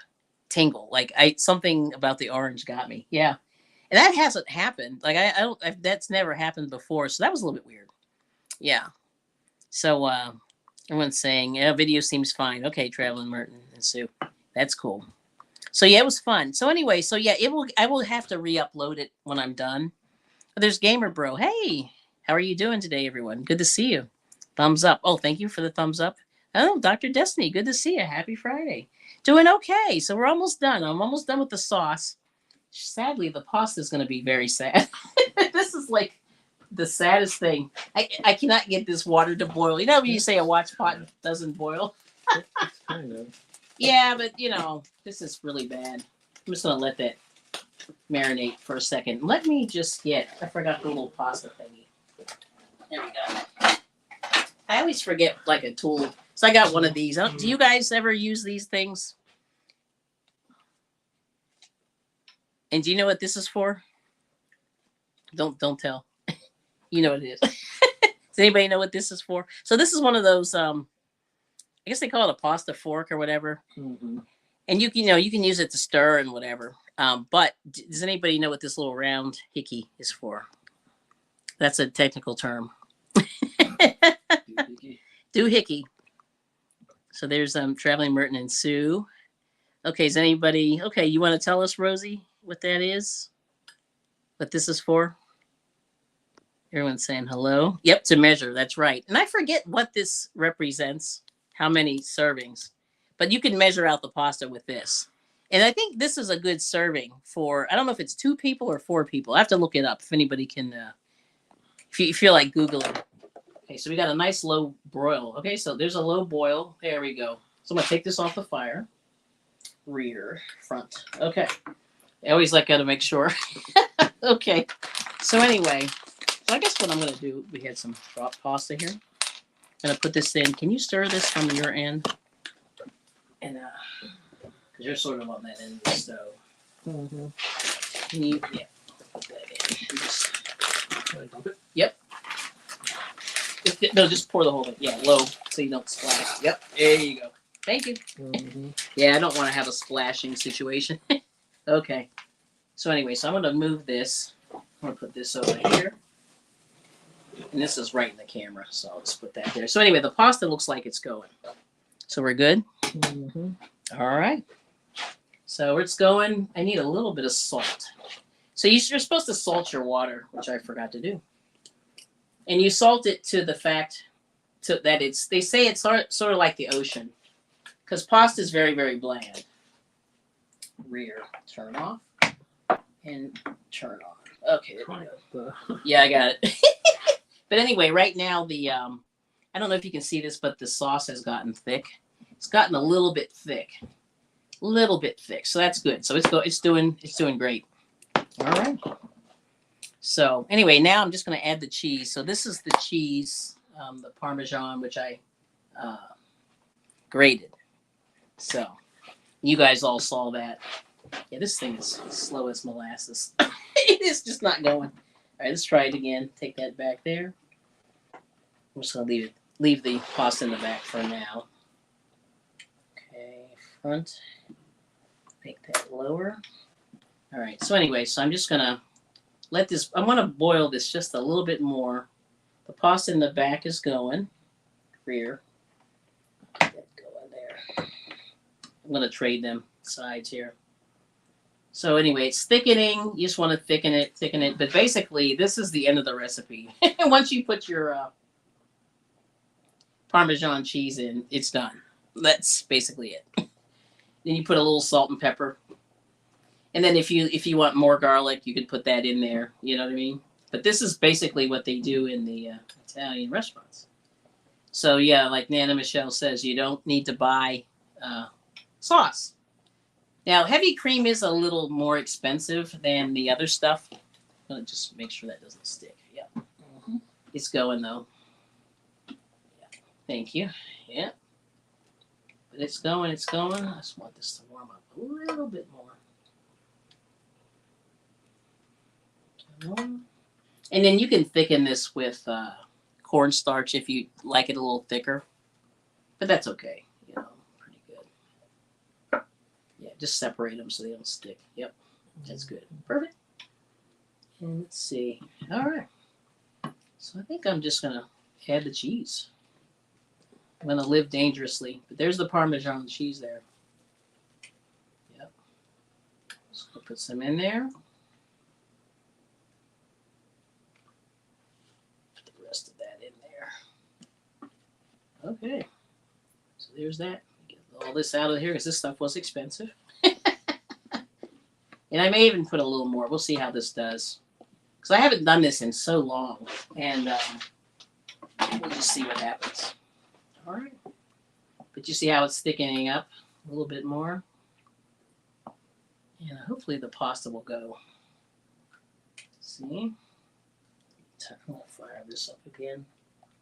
tingle. Something about the orange got me. Yeah. And that hasn't happened. That's never happened before. So that was a little bit weird. Yeah. So everyone's saying, yeah, video seems fine. Okay, Traveling Merton and Sue. That's cool. So yeah, it was fun. So anyway, I will have to re-upload it when I'm done. There's Gamer Bro. Hey, how are you doing today, everyone? Good to see you. Thumbs up. Oh, thank you for the thumbs up. Oh, Dr. Destiny, good to see you. Happy Friday. Doing okay. So we're almost done. I'm almost done with the sauce. Sadly, the pasta is going to be very sad. This is like the saddest thing. I cannot get this water to boil. You know when you say a watch pot doesn't boil? Kind of. Yeah, but this is really bad. I'm just going to let that marinate for a second. Let me just I forgot the little pasta thingy. There we go. I always forget like a tool. So I got one of these. Do you guys ever use these things? And do you know what this is for? Don't tell. You know what it is. Does anybody know what this is for? So this is one of those I guess they call it a pasta fork or whatever. Mm-hmm. And you can use it to stir and whatever. But does anybody know what this little round hickey is for? That's a technical term. Doohickey. So there's Traveling Merton and Sue. Okay, is anybody okay? You want to tell us, Rosie, what that is? What this is for? Everyone's saying hello. Yep, to measure. That's right. And I forget what this represents. How many servings? But you can measure out the pasta with this. And I think this is a good serving for. I don't know if it's 2 people or 4 people. I have to look it up if anybody can. If you feel like Googling. Okay, so we got a nice low broil. Okay, so there's a low boil. There we go. So I'm gonna take this off the fire. Rear, front. Okay. I always gotta make sure. Okay. So anyway, so I guess what I'm gonna do, we had some drop pasta here. I'm gonna put this in. Can you stir this from your end? And because you're sort of on that end of the stove. Mm-hmm. Can you put that in. Can I dump it? Yep. No, just pour the whole thing. Yeah, low, so you don't splash. Yep, there you go. Thank you. Mm-hmm. Yeah, I don't want to have a splashing situation. Okay. So anyway, so I'm going to move this. I'm going to put this over here. And this is right in the camera, so I'll just put that there. So anyway, the pasta looks like it's going. So we're good? Mm-hmm. All right. So it's going. I need a little bit of salt. So you're supposed to salt your water, which I forgot to do. And you salt it to the fact that they say it's sort of like the ocean. Because pasta is very, very bland. Rear, turn off, and turn on. Okay, there we go. Yeah, I got it. But anyway, right now I don't know if you can see this, but the sauce has gotten thick. It's gotten a little bit thick, So that's good. So it's doing great. All right. So anyway, now I'm just going to add the cheese. So this is the cheese, the Parmesan, which I grated. So you guys all saw that. Yeah, this thing is slow as molasses. It is just not going. All right, let's try it again. Take that back there. I'm just going to leave the pasta in the back for now. Okay, front. Make that lower. All right, so anyway, so I'm just going to I want to boil this just a little bit more. The pasta in the back is going. Rear. Get that going there. I'm going to trade them sides here. So anyway, it's thickening. You just want to thicken it. But basically, this is the end of the recipe. Once you put your Parmesan cheese in, it's done. That's basically it. Then you put a little salt and pepper. And then if you want more garlic, you could put that in there. You know what I mean? But this is basically what they do in the Italian restaurants. So yeah, like Nana Michelle says, you don't need to buy sauce. Now, heavy cream is a little more expensive than the other stuff. I'm gonna just make sure that doesn't stick. Yeah, It's going though. Yeah. Thank you. Yeah, but it's going. I just want this to warm up a little bit more. And then you can thicken this with cornstarch if you like it a little thicker. But that's okay. Pretty good. Yeah, just separate them so they don't stick. Yep, that's good. Perfect. And let's see. All right. So I think I'm just going to add the cheese. I'm going to live dangerously. But there's the Parmesan cheese there. Yep. Just going to put some in there. Okay. So there's that. Get all this out of here because this stuff was expensive. And I may even put a little more. We'll see how this does. Because I haven't done this in so long. And we'll just see what happens. All right. But you see how it's thickening up a little bit more. And hopefully the pasta will go. See? I'm going to fire this up again.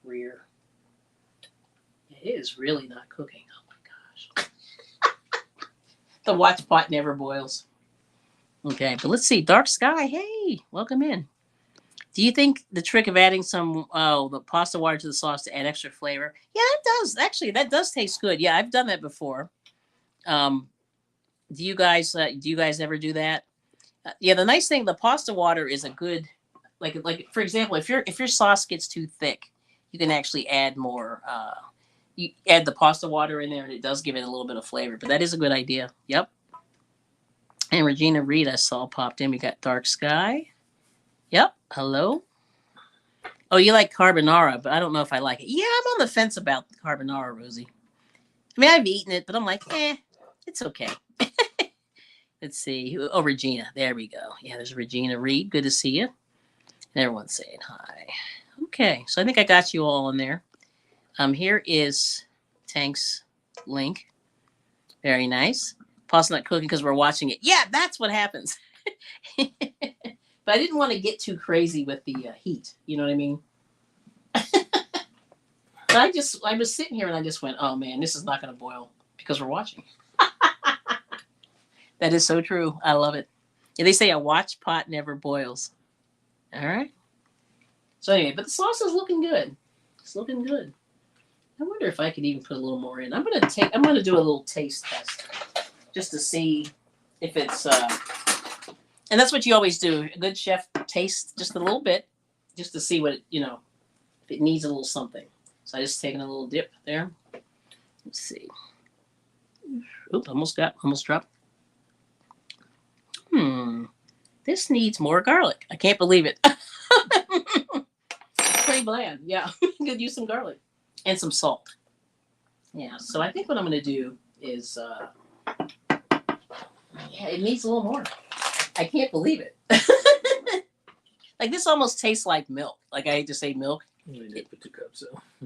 Rear. It is really not cooking. Oh my gosh. The watch pot never boils. Okay, but let's see. Dark sky. Hey, welcome in. Do you think the trick of adding some the pasta water to the sauce to add extra flavor? Yeah, it does. Actually, that does taste good. Yeah, I've done that before. Do you guys ever do that? Yeah, the nice thing, the pasta water is a good like for example, if your sauce gets too thick, you can actually add more. You add the pasta water in there, and it does give it a little bit of flavor. But that is a good idea. Yep. And Regina Reed, I saw popped in. We got Dark Sky. Yep. Hello. Oh, you like carbonara, but I don't know if I like it. Yeah, I'm on the fence about carbonara, Rosie. I mean, I've eaten it, but I'm like, it's okay. Let's see. Oh, Regina. There we go. Yeah, there's Regina Reed. Good to see you. And everyone's saying hi. Okay, so I think I got you all in there. Here is Tank's link. Very nice. Paul's not cooking because we're watching it. Yeah, that's what happens. But I didn't want to get too crazy with the heat. You know what I mean? But I was sitting here and I just went, oh man, this is not going to boil because we're watching. That is so true. I love it. Yeah, they say a watch pot never boils. All right. So anyway, but the sauce is looking good. It's looking good. I wonder if I could even put a little more in. I'm gonna do a little taste test just to see if it's and that's what you always do. A good chef tastes just a little bit, just to see what if it needs a little something. So I just taking a little dip there. Let's see. Oops, almost dropped. This needs more garlic. I can't believe it. It's pretty bland. Yeah, could use some garlic. And some salt. Yeah, so I think what I'm going to do is, it needs a little more. I can't believe it. Like this almost tastes like milk. Like I hate to say milk. You did put 2 cups, so.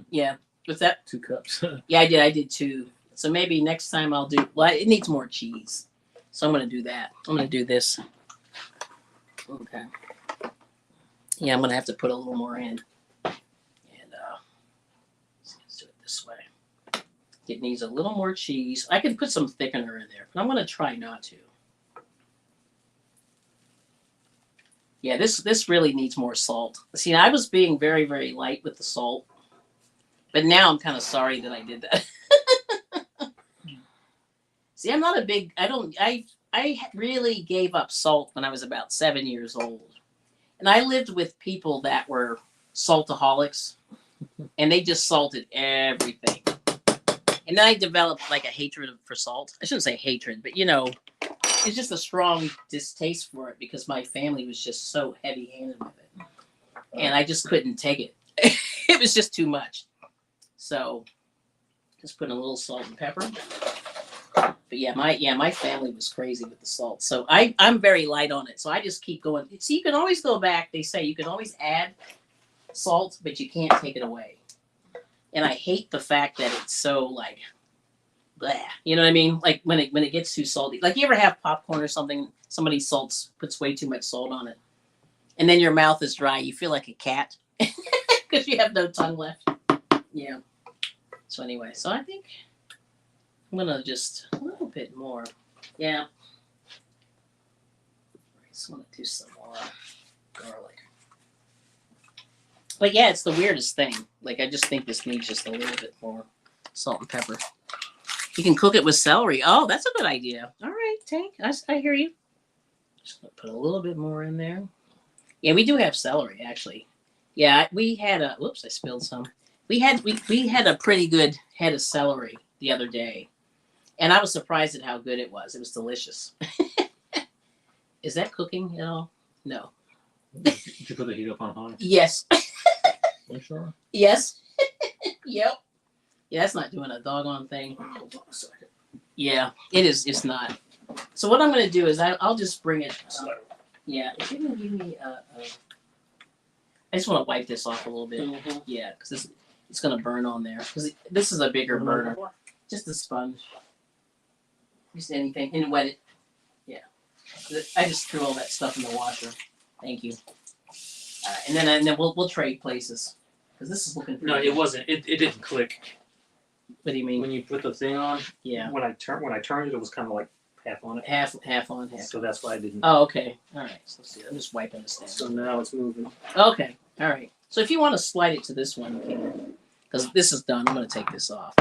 Yeah, what's that? 2 cups. Yeah, I did 2. So maybe next time I'll do, well, it needs more cheese. So I'm going to do that. I'm going to do this. Okay. Yeah, I'm going to have to put a little more in. This way. It needs a little more cheese. I could put some thickener in there, but I'm going to try not to. Yeah, this really needs more salt. See, I was being very, very light with the salt, but now I'm kind of sorry that I did that. See, I'm not a big. I really gave up salt when I was about 7 years old, and I lived with people that were saltaholics. And they just salted everything. And then I developed like a hatred for salt. I shouldn't say hatred, but it's just a strong distaste for it because my family was just so heavy-handed with it. And I just couldn't take it. It was just too much. So just putting a little salt and pepper. But my family was crazy with the salt. So I'm very light on it. So I just keep going. See, you can always go back. They say you can always add salt, but you can't take it away. And I hate the fact that it's so like, bleh. You know what I mean? Like when it gets too salty. Like you ever have popcorn or something? Somebody puts way too much salt on it, and then your mouth is dry. You feel like a cat because you have no tongue left. Yeah. So anyway, so I think I'm gonna just a little bit more. Yeah. I just want to do some more garlic. But yeah, it's the weirdest thing. Like, I just think this needs just a little bit more salt and pepper. You can cook it with celery. Oh, that's a good idea. All right, Tank. I hear you. Just going to put a little bit more in there. Yeah, we do have celery, actually. Yeah, we had a... Whoops, I spilled some. We had a pretty good head of celery the other day. And I was surprised at how good it was. It was delicious. Is that cooking at all? No. Did you put the heat up on high? Yes. You sure? Yes. Yep. Yeah, that's not doing a doggone thing. Hold on a second. Yeah, it is. It's not. So what I'm going to do is I'll just bring it. Yeah, if you can give me I just want to wipe this off a little bit. Mhm. Yeah, because it's going to burn on there. Because this is a bigger burner. Just a sponge. Just anything. And wet it. Yeah. I just threw all that stuff in the washer. Thank you. And then we'll trade places. Because this is looking pretty No, good. it wasn't. It didn't click What do you mean? when you put the thing on. Yeah. When I turned it, it was kind of like half on it. Half on, half. So that's why I didn't. Oh, okay. All right. So let's see. I'm just wiping this down. So now it's moving. Okay. All right. So if you want to slide it to this one, you can. Because this is done. I'm going to take this off.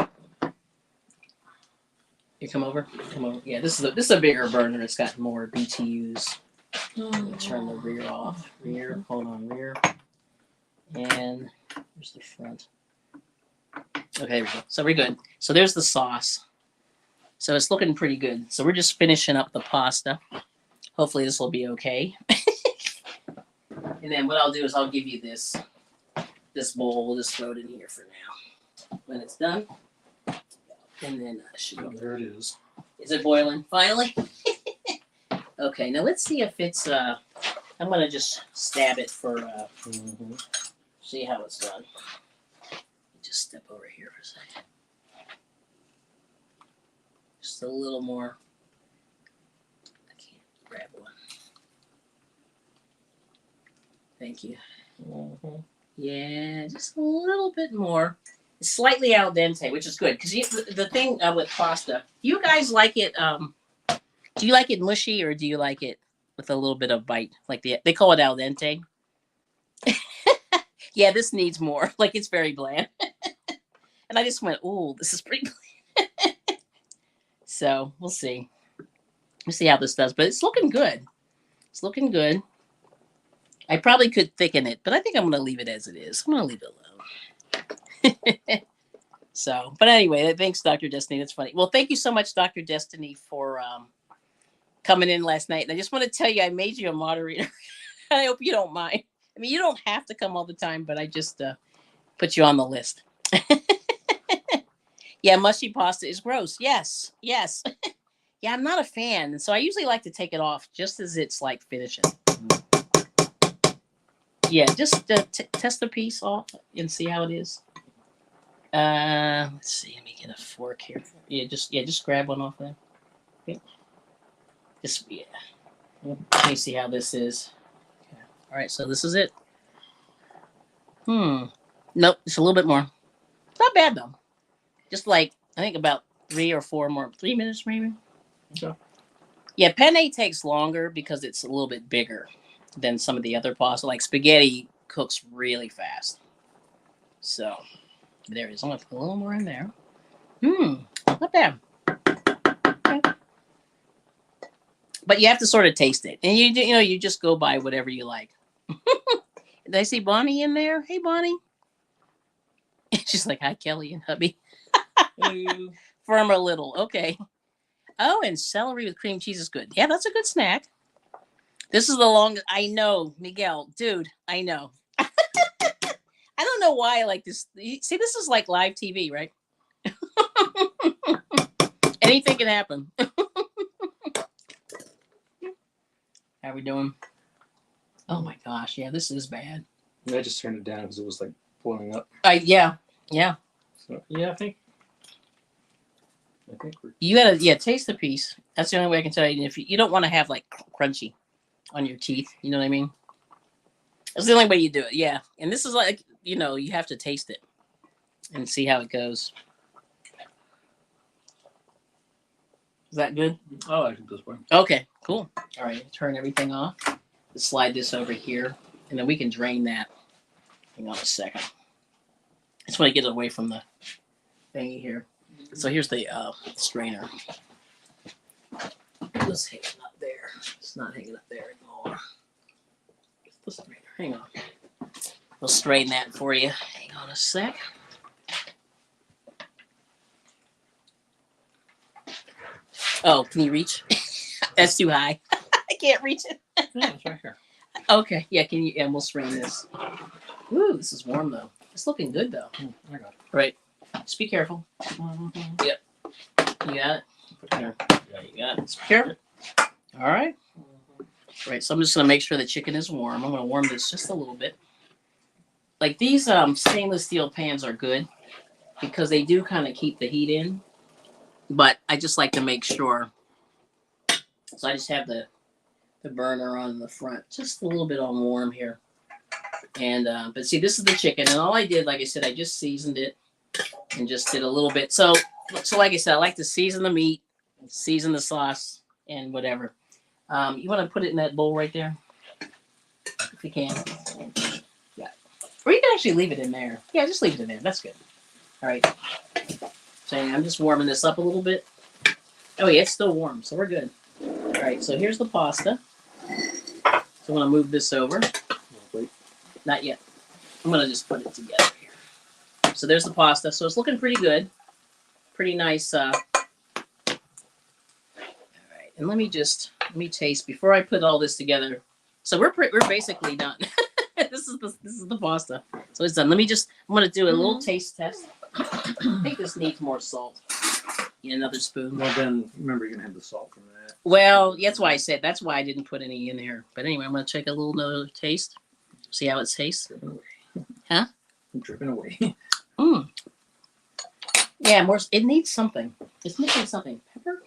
You come over. Come over. Yeah. This is a bigger burner. It's got more BTUs. Turn the rear off. Rear. Hold on. Rear. And where's the front? Okay, there we go. So we're good. So there's the sauce. So it's looking pretty good. So we're just finishing up the pasta. Hopefully this will be okay. And then what I'll do is I'll give you this bowl. We'll just throw it in here for now. When it's done. And then Oh, there it is. Is it boiling? Finally? Okay, now let's see if it's I'm gonna just stab it for see how it's done. Just step over here for a second. Just a little more. I can't grab one. Thank you. Yeah, just a little bit more. It's slightly al dente, which is good because the thing with pasta, you guys like it. Do you like it mushy or do you like it with a little bit of bite? Like they call it al dente. Yeah, this needs more. Like it's very bland. And I just went, "Ooh, this is pretty bland." So we'll see. We'll see how this does, but it's looking good. It's looking good. I probably could thicken it, but I think I'm going to leave it as it is. I'm going to leave it alone. So, but anyway, thanks, Dr. Destiny. That's funny. Well, thank you so much, Dr. Destiny, for coming in last night. And I just want to tell you, I made you a moderator. I hope you don't mind. I mean, you don't have to come all the time, but I just put you on the list. Yeah, mushy pasta is gross. Yes. Yeah, I'm not a fan. So I usually like to take it off just as it's like finishing. Yeah, just test the piece off and see how it is. Let's see. Let me get a fork here. Yeah, just grab one off there. Okay. Let me see how this is. Okay. All right, so this is it. Nope, just a little bit more. It's not bad though. Just like I think about 3 or 4 more, 3 minutes maybe. Okay. Yeah, penne takes longer because it's a little bit bigger than some of the other pasta. Like spaghetti cooks really fast. So there it is. I'm gonna put a little more in there. Not bad. Okay. But you have to sort of taste it, and you just go by whatever you like. Did I see Bonnie in there? Hey, Bonnie. She's like, hi, Kelly and hubby. Firm a little. Okay. Oh, and celery with cream cheese is good. Yeah, that's a good snack. This is the longest. I know, Miguel. Dude, I know. I don't know why I like this. See, this is like live TV, right? Anything can happen. How we doing? Oh my gosh. Yeah, this is bad. I just turned it down because it was like boiling up. Yeah. So yeah, I think we're You gotta taste the piece. That's the only way I can tell you. If you don't want to have like crunchy on your teeth, you know what I mean? That's the only way you do it. Yeah, and this is like you have to taste it and see how it goes. Is that good? I like it this way. Okay, cool. All right, turn everything off. Let's slide this over here, and then we can drain that. Hang on a second. I just want to get it away from the thingy here. So here's the strainer. It's hanging up there. It's not hanging up there anymore. It's the strainer. Hang on. We'll strain that for you. Hang on a sec. Oh, can you reach? That's too high. I can't reach it. Yeah, it's right here. Okay. Yeah, can you? And we'll strain this. Ooh, this is warm though. It's looking good though. I got it. Right. Just be careful. Mm-hmm. Yep. You got it. There you got it. Just be careful. All right. Right. So I'm just gonna make sure the chicken is warm. I'm gonna warm this just a little bit. Like these stainless steel pans are good because they do kind of keep the heat in. But I just like to make sure. So I just have the burner on the front, just a little bit on warm here. And but see, this is the chicken, and all I did, like I said, I just seasoned it and just did a little bit. So like I said, I like to season the meat, season the sauce, and whatever. You want to put it in that bowl right there, if you can. Yeah, or you can actually leave it in there. Yeah, just leave it in there. That's good. All right. So I'm just warming this up a little bit. Oh yeah, it's still warm, so we're good. All right. So here's the pasta. So I'm gonna move this over. Wait. Not yet. I'm gonna just put it together here. So there's the pasta. So it's looking pretty good. Pretty nice. All right. And let me taste before I put all this together. So we're basically done. This is the pasta. So it's done. I'm gonna do a little taste test. I think this needs more salt. Get another spoon. Well, then remember you're gonna have the salt from that. Well, that's why I said that's why I didn't put any in there. But anyway, I'm gonna take another taste. See how it tastes. Huh? I'm dripping away. Mm. Yeah, more. It needs something. It's missing something. Pepper,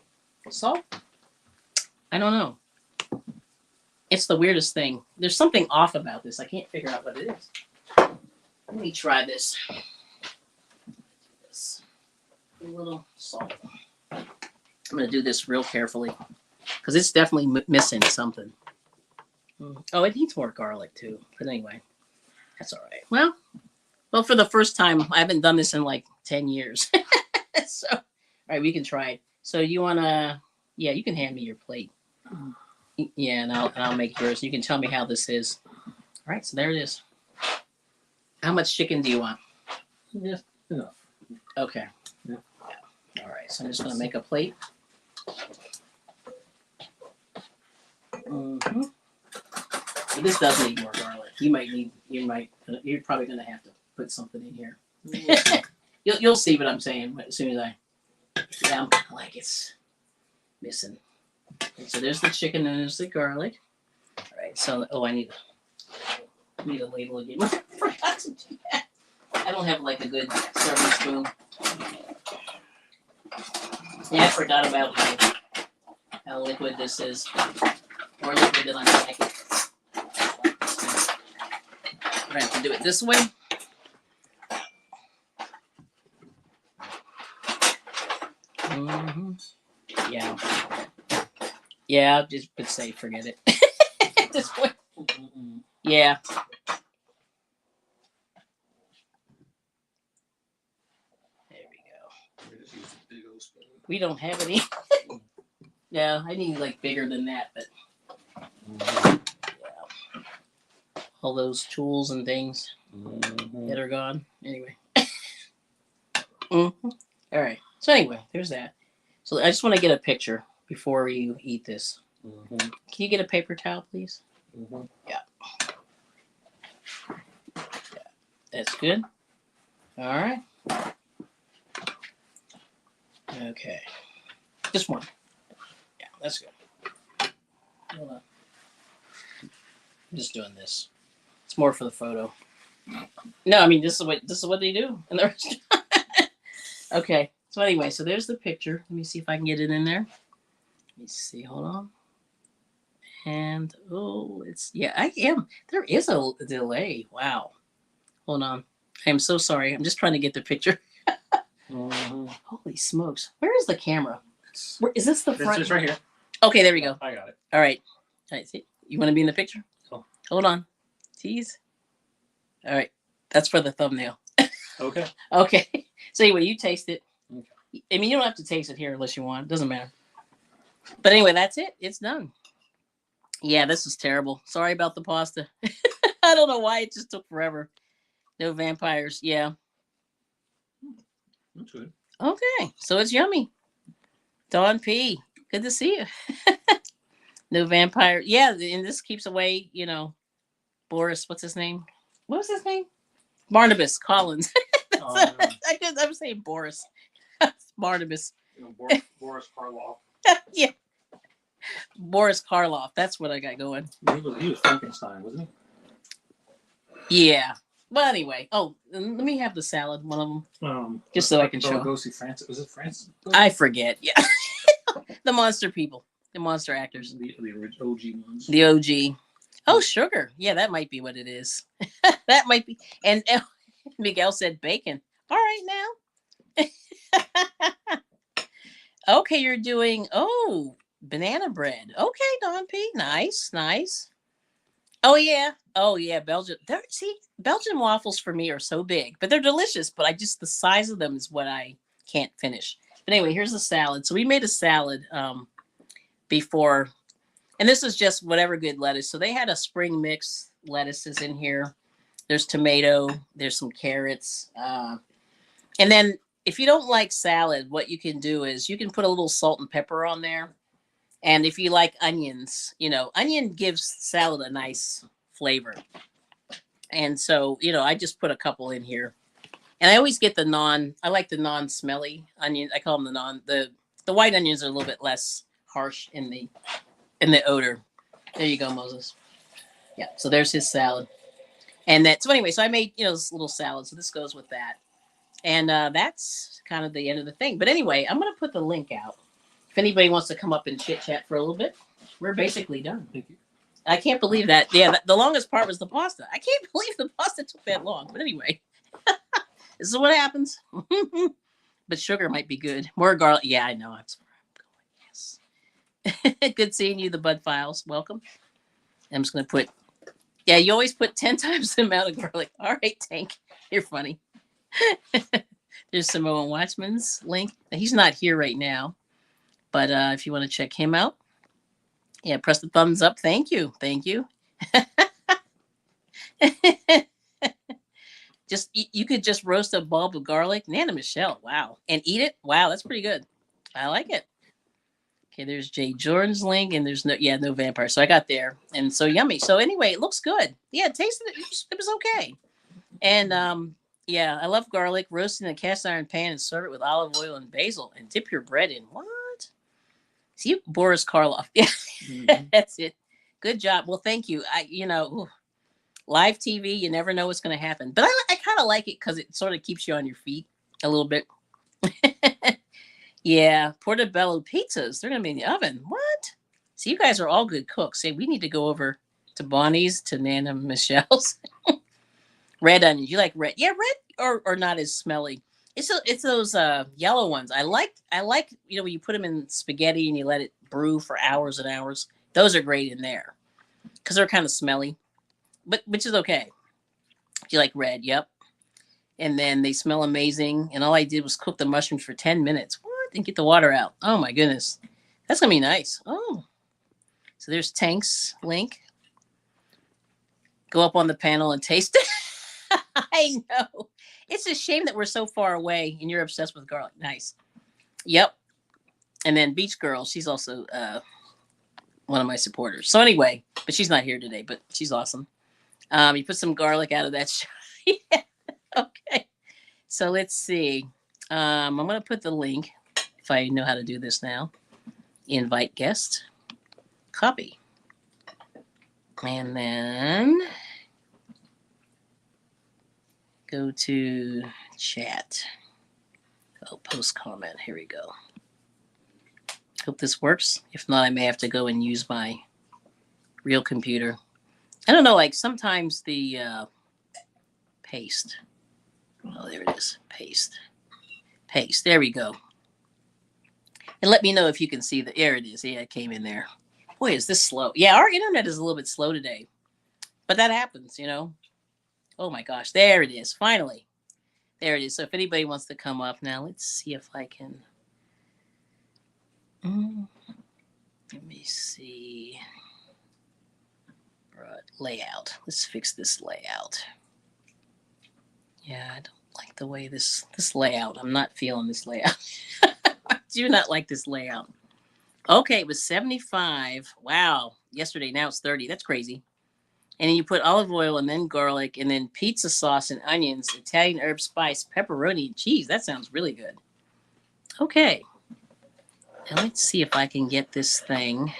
salt. I don't know. It's the weirdest thing. There's something off about this. I can't figure out what it is. Let me try this. A little salt. I'm going to do this real carefully because it's definitely missing something. Oh, it needs more garlic too. But anyway, that's all right. Well, for the first time, I haven't done this in like 10 years. So, all right, we can try it. So you want to, yeah, you can hand me your plate. Yeah, and I'll make yours. You can tell me how this is. All right, so there it is. How much chicken do you want? Just enough. Okay. Yeah. All right, so I'm just going to make a plate. Mm-hmm. But this does need more garlic. You're probably going to have to put something in here. You'll see what I'm saying as soon as I'm kind of like it's missing. Okay, so there's the chicken and there's the garlic. All right, so, I need a ladle again. I forgot to do that. I don't have like a good serving spoon. Yeah, I forgot about how liquid this is. Or liquid that I'm packing. We're going to have to do it this way. Mm-hmm. Yeah. Yeah, I'll just say forget it. At this point. Yeah. There we go. Just use a big old spoon. We don't have any. Yeah, I need like bigger than that, but yeah. All those tools and things that are gone. Anyway. Mm-hmm. All right. So anyway, there's that. So I just want to get a picture before you eat this. Mm-hmm. Can you get a paper towel, please? Mm-hmm. Yeah. That's good. All right. Okay. Just one. Yeah, that's good. Hold on. I'm just doing this. It's more for the photo. No, I mean this is what they do in the restaurant. Okay. So anyway, so there's the picture. Let me see if I can get it in there. Let me see. Hold on. And I am. There is a delay. Wow. Hold on. I'm so sorry. I'm just trying to get the picture. Mm-hmm. Holy smokes. Where is the camera? Where is this the front? It's right here. Okay, there we go. I got it. All right. All right. See, you want to be in the picture? Cool. Hold on. Tease. All right. That's for the thumbnail. Okay. Okay. So anyway, you taste it. Okay. I mean, you don't have to taste it here unless you want. It doesn't matter. But anyway, that's it. It's done. Yeah, this is terrible. Sorry about the pasta. I don't know why it just took forever. No vampires. Yeah. That's good. Okay. So it's yummy. Dawn P. Good to see you. No vampire. Yeah, and this keeps away, Boris, what's his name? What was his name? Barnabas Collins. I'm saying Boris. Barnabas. Boris Karloff. Yeah. Boris Karloff. That's what I got going. He was Frankenstein, wasn't Yeah. But anyway, let me have the salad, one of them. he? Just so I can show. Lugosi Francis. Was it Francis? I forget. Yeah. The monster people. The monster actors. The OG ones. The OG. Oh, sugar. Yeah, that might be what it is. That might be. And Miguel said bacon. All right now. Okay, you're doing, banana bread. Okay, Don P. Nice. Oh, yeah. Belgian. Belgian waffles for me are so big, but they're delicious. But the size of them is what I can't finish. But anyway, here's the salad. So we made a salad before, and this is just whatever good lettuce. So they had a spring mix lettuces in here. There's tomato. There's some carrots. And then if you don't like salad, what you can do is you can put a little salt and pepper on there. And if you like onions, onion gives salad a nice flavor. And so, I just put a couple in here. And I always get I like the non-smelly onion. I call them the white onions are a little bit less harsh in the odor. There you go, Moses. Yeah. So there's his salad. And so I made, this little salad. So this goes with that. And that's kind of the end of the thing. But anyway, I'm going to put the link out. If anybody wants to come up and chit chat for a little bit, we're basically done. Thank you. I can't believe that. Yeah, the longest part was the pasta. I can't believe the pasta took that long. But anyway, this is what happens. But sugar might be good. More garlic. Yeah, I know. That's where I'm going. Yes. Good seeing you, the Bud Files. Welcome. I'm just going to put, you always put 10 times the amount of garlic. All right, Tank. You're funny. There's Samoan Watchman's link. He's not here right now. But if you want to check him out, press the thumbs up. Thank you. You could just roast a bulb of garlic. Nana Michelle, wow. And eat it. Wow, that's pretty good. I like it. Okay, there's Jay Jordan's link, and there's no vampire. So I got there, and so yummy. So anyway, it looks good. Yeah, it tasted it. It was okay. And I love garlic. Roast in a cast iron pan and serve it with olive oil and basil, and dip your bread in. What? See, Boris Karloff. Yeah, That's it. Good job. Well, thank you. Live TV, you never know what's going to happen. But I kind of like it because it sort of keeps you on your feet a little bit. Yeah, Portobello pizzas. They're going to be in the oven. What? So you guys are all good cooks. Hey, we need to go over to Bonnie's, to Nana Michelle's. Red onions. You like red? Yeah, red or not as smelly. It's those yellow ones. I like when you put them in spaghetti and you let it brew for hours and hours. Those are great in there because they're kind of smelly, but which is okay. If you like red, yep. And then they smell amazing. And all I did was cook the mushrooms for 10 minutes. What? And get the water out. Oh my goodness, that's gonna be nice. Oh, so there's Tank's link. Go up on the panel and taste it. I know. It's a shame that we're so far away and you're obsessed with garlic. Nice. Yep. And then Beach Girl, she's also one of my supporters. So anyway, but she's not here today, but she's awesome. You put some garlic out of that. Yeah. Okay. So let's see. I'm going to put the link, if I know how to do this now. Invite guest. Copy. And then go to chat. Post comment. Here we go. Hope this works. If not, I may have to go and use my real computer. I don't know, like sometimes the paste. Oh, there it is. Paste. There we go. And let me know if you can see there it is. Yeah, it came in there. Boy, is this slow. Yeah, our internet is a little bit slow today. But that happens, Oh my gosh, there it is. Finally. There it is. So if anybody wants to come up now, let's see if I can. Let me see. Layout. Let's fix this layout. Yeah, I don't like the way this layout. I'm not feeling this layout. I do not like this layout. Okay, it was 75. Wow. Yesterday, now it's 30. That's crazy. And then you put olive oil and then garlic and then pizza sauce and onions, Italian herb spice, pepperoni, and cheese. That sounds really good. Okay. Now let's see if I can get this thing.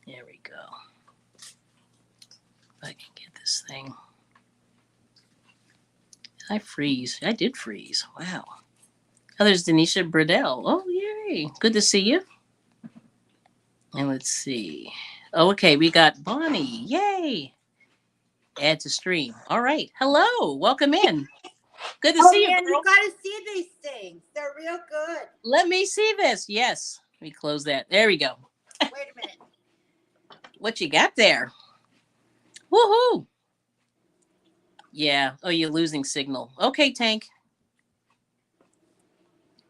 There we go. If I can get this thing. Did I freeze? I did freeze. Wow. Oh, there's Denisha Bradell. Oh, yay. Good to see you. And let's see. Oh, okay, we got Bonnie. Yay. Add to stream. All right. Hello. Welcome in. Good to see you, man, girl. you gotta see these things. They're real good. Let me see this. Yes. Let me close that. There we go. Wait a minute. What you got there? Woohoo. Yeah. Oh, you're losing signal. Okay, Tank.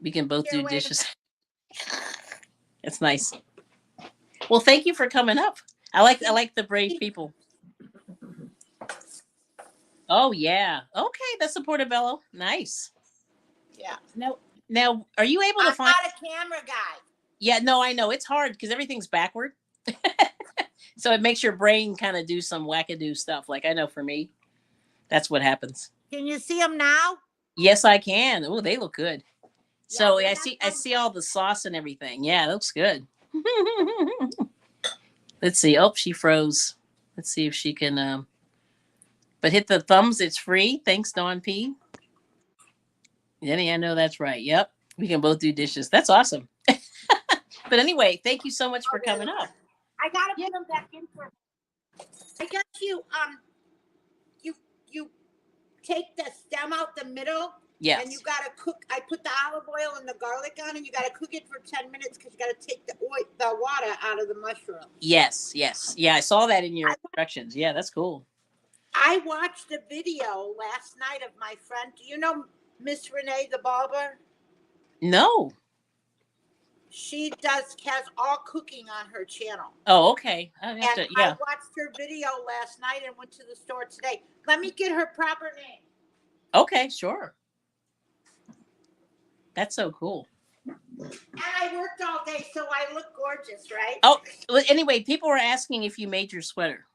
We can both do dishes. It's nice. Well, thank you for coming up. I like the brave people. Oh yeah. Okay, that's a portobello. Nice. Yeah. Now, are you able to I'm find? not a camera guy. Yeah, no, I know it's hard because everything's backward. So it makes your brain kind of do some wackadoo stuff. Like I know for me, that's what happens. Can you see them now? Yes, I can. Oh, they look good. So Yeah, I see all the sauce and everything. Yeah, it looks good. Let's see. Oh, she froze. Let's see if she can. But hit the thumbs. It's free. Thanks, Dawn P. Jenny, I know that's right. Yep, we can both do dishes. That's awesome. But anyway, thank you so much for coming up. I gotta put them back in for. I guess you take the stem out the middle. Yes. And you gotta cook. I put the olive oil and the garlic on, and you gotta cook it for 10 minutes because you gotta take the water out of the mushroom. Yes. Yeah, I saw that in your instructions. Yeah, that's cool. I watched a video last night of my friend. Do you know Miss Renee the barber? No. She has all cooking on her channel. Oh, okay. I watched her video last night and went to the store today. Let me get her proper name. Okay, sure. That's so cool. And I worked all day, so I look gorgeous, right? Oh, well, anyway, people were asking if you made your sweater.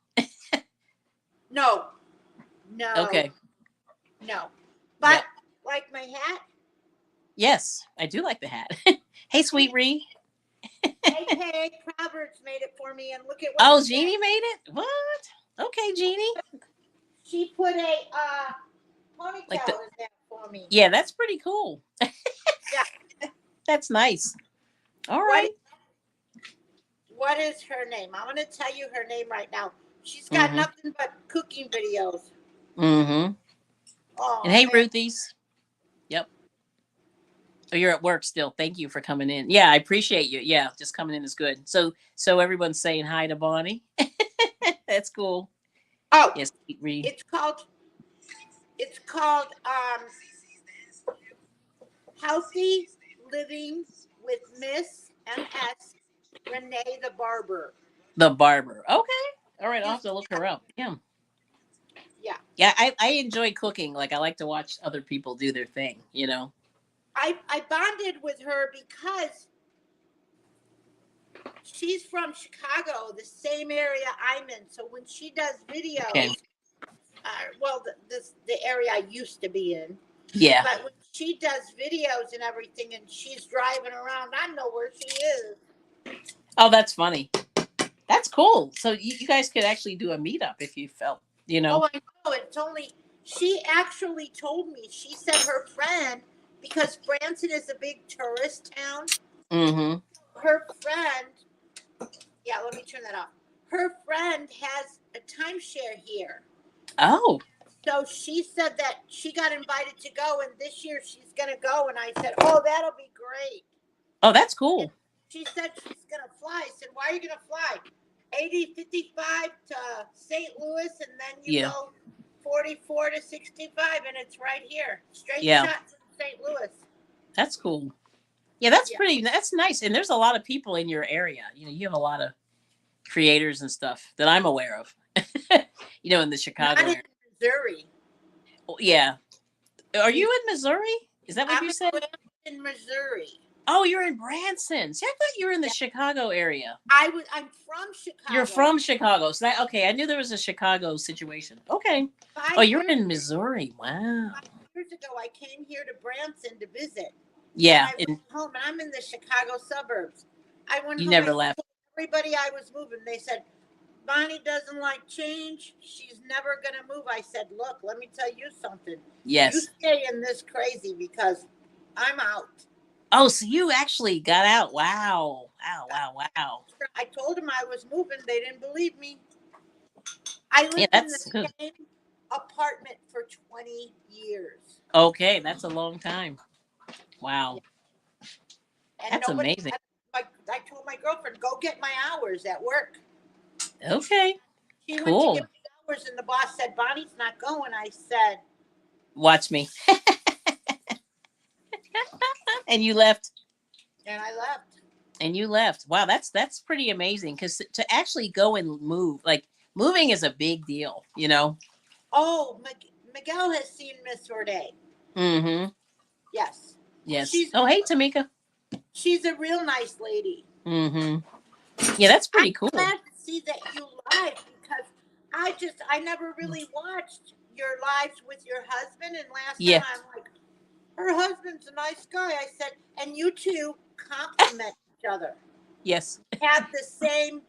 No. Okay. No. But like my hat. Yes, I do like the hat. Hey, Sweet Ree. Hey, Proverbs made it for me, and look at what. Oh, Jeannie made it? What? Okay, Jeannie. She put a ponytail Like in there for me. Yeah, that's pretty cool. Yeah. That's nice. All right. What is her name? I'm going to tell you her name right now. She's got nothing but cooking videos. Mm-hmm. Oh, and hey, Ruthies. Yep. Oh, you're at work still. Thank you for coming in. Yeah, I appreciate you. Yeah, just coming in is good. So everyone's saying hi to Bonnie. That's cool. Oh, yes. Read. It's called Healthy Living with Miss MS Renee the Barber. The Barber. Okay. All right. I'll have to look her up. Yeah. Yeah. I enjoy cooking. Like I like to watch other people do their thing. You know. I bonded with her because she's from Chicago, the same area I'm in. So when she does videos, the area I used to be in. Yeah. But when she does videos and everything, and she's driving around, I know where she is. Oh, that's funny. That's cool. So you guys could actually do a meetup if you felt, you know. Oh, I know. It's only, she actually told me, she said her friend, because Branson is a big tourist town. Mm-hmm. Her friend, let me turn that off. Her friend has a timeshare here. Oh. So she said that she got invited to go, and this year she's going to go. And I said, oh, that'll be great. Oh, that's cool. And she said she's going to fly. I said, why are you going to fly? 55 to St. Louis, and then you go 44 to 65, and it's right here. Straight shot from St. Louis. That's cool. Yeah, that's nice. And there's a lot of people in your area. You know, you have a lot of creators and stuff that I'm aware of. You know, in the Chicago area. Missouri. Yeah. Are you in Missouri? Is that what you said? In Missouri. Oh, you're in Branson. See, I thought you were in the Chicago area. I'm from Chicago. You're from Chicago. So that, okay, I knew there was a Chicago situation. Okay. Oh, 5 you're years, in Missouri. Wow. 5 years ago, I came here to Branson to visit. Yeah. And I went home, and I'm in the Chicago suburbs. I went You home. never I left. told everybody I was moving. They said, Bonnie doesn't like change. She's never going to move. I said, look, let me tell you something. Yes. You stay in this crazy because I'm out. Oh, so you actually got out. Wow. Wow. I told them I was moving. They didn't believe me. I lived in that's the good. same apartment for 20 years. Okay, that's a long time. Wow. And That's amazing. I told my girlfriend, go get my hours at work. Okay. She Cool. went to get my hours, and the boss said, Bonnie's not going. I said, watch me. And you left. And I left. And you left. Wow, that's pretty amazing, because to actually go and move, like moving is a big deal, you know. Oh, Miguel has seen Miss Orday. Mm-hmm. Yes. Yes. Hey, Tamika. She's a real nice lady. Mm-hmm. Yeah, that's pretty cool. I'm glad to see that you live, because I never really watched your lives with your husband, and last time I'm like, her husband's a nice guy. I said, and you two compliment each other. Yes. Have the same,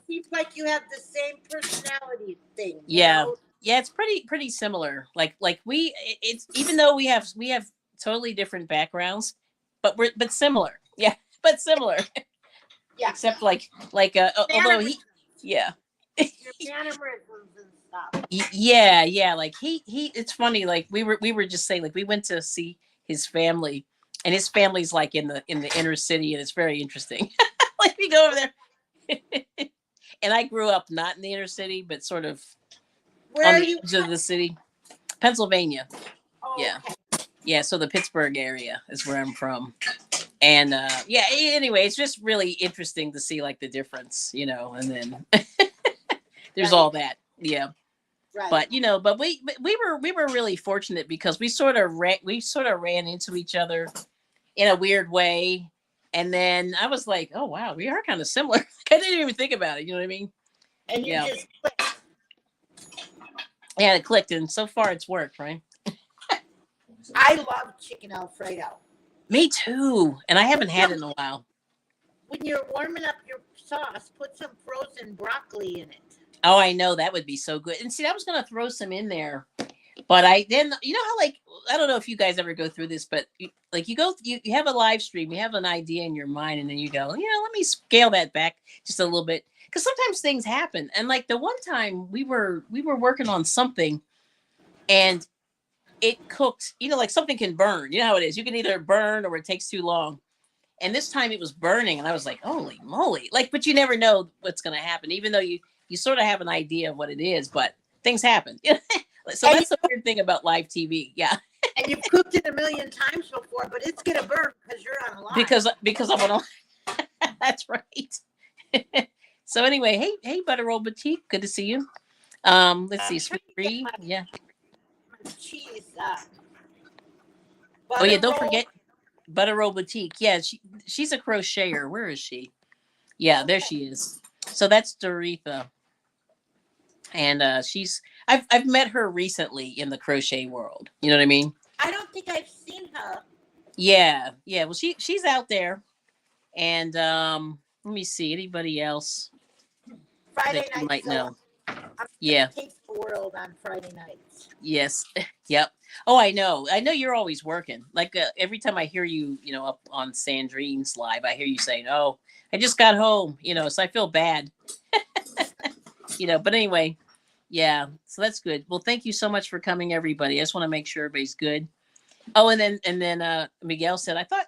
seems like you have the same personality thing. Yeah. You know? Yeah, it's pretty similar. Like it's even though we have totally different backgrounds, but but similar. Yeah, but similar. Yeah. Except like although he, yeah. Your mannerisms and stuff. Yeah. Like he. It's funny. Like we were just saying. Like we went to see his family, and his family's like in the inner city, and it's very interesting. Like we go over there, and I grew up not in the inner city, but sort of on the edge of the city, Pennsylvania. Oh, Yeah, okay. yeah. So the Pittsburgh area is where I'm from. And yeah, anyway, it's just really interesting to see like the difference, you know, and then there's all that. Yeah. Right. But you know, but we were really fortunate, because we sort of ran into each other in a weird way. And then I was like, oh wow, we are kind of similar. I didn't even think about it, you know what I mean? And you just clicked. Yeah, it clicked, and so far it's worked, right? I love chicken Alfredo. Me too. And I haven't had it in a while. When you're warming up your sauce, put some frozen broccoli in it. Oh, I know, that would be so good. And see, I was gonna throw some in there, but then you know how, like, I don't know if you guys ever go through this, but like you have a live stream, you have an idea in your mind, and then you go, you know, let me scale that back just a little bit, because sometimes things happen. And like the one time we were working on something, and it cooked, you know, like something can burn. You know how it is. You can either burn or it takes too long. And this time it was burning, and I was like, holy moly. Like, but you never know what's going to happen, even though you sort of have an idea of what it is, but things happen. So that's the weird thing about live TV. Yeah. And you've cooked it a million times before, but it's going to burn because you're on live. Because I'm on That's right. So anyway, hey, Butter Roll Boutique. Good to see you. Let's see. Sweet Free. Yeah. Cheese. Oh yeah, don't forget Butter Roll Boutique. Yeah, she's a crocheter. Where is she? Yeah, there she is. So that's Doretha, and I've met her recently in the crochet world. You know what I mean? I don't think I've seen her. Yeah. Well, she's out there, and let me see, anybody else Friday that you night might know. I'm Yeah. Taste the World on Friday nights. Yes. Yep. Oh, I know you're always working. Like every time I hear you, you know, up on Sandrine's live, I hear you saying, "Oh, I just got home," you know, so I feel bad. You know, but anyway, yeah. So that's good. Well, thank you so much for coming, everybody. I just want to make sure everybody's good. Oh, and then Miguel said, I thought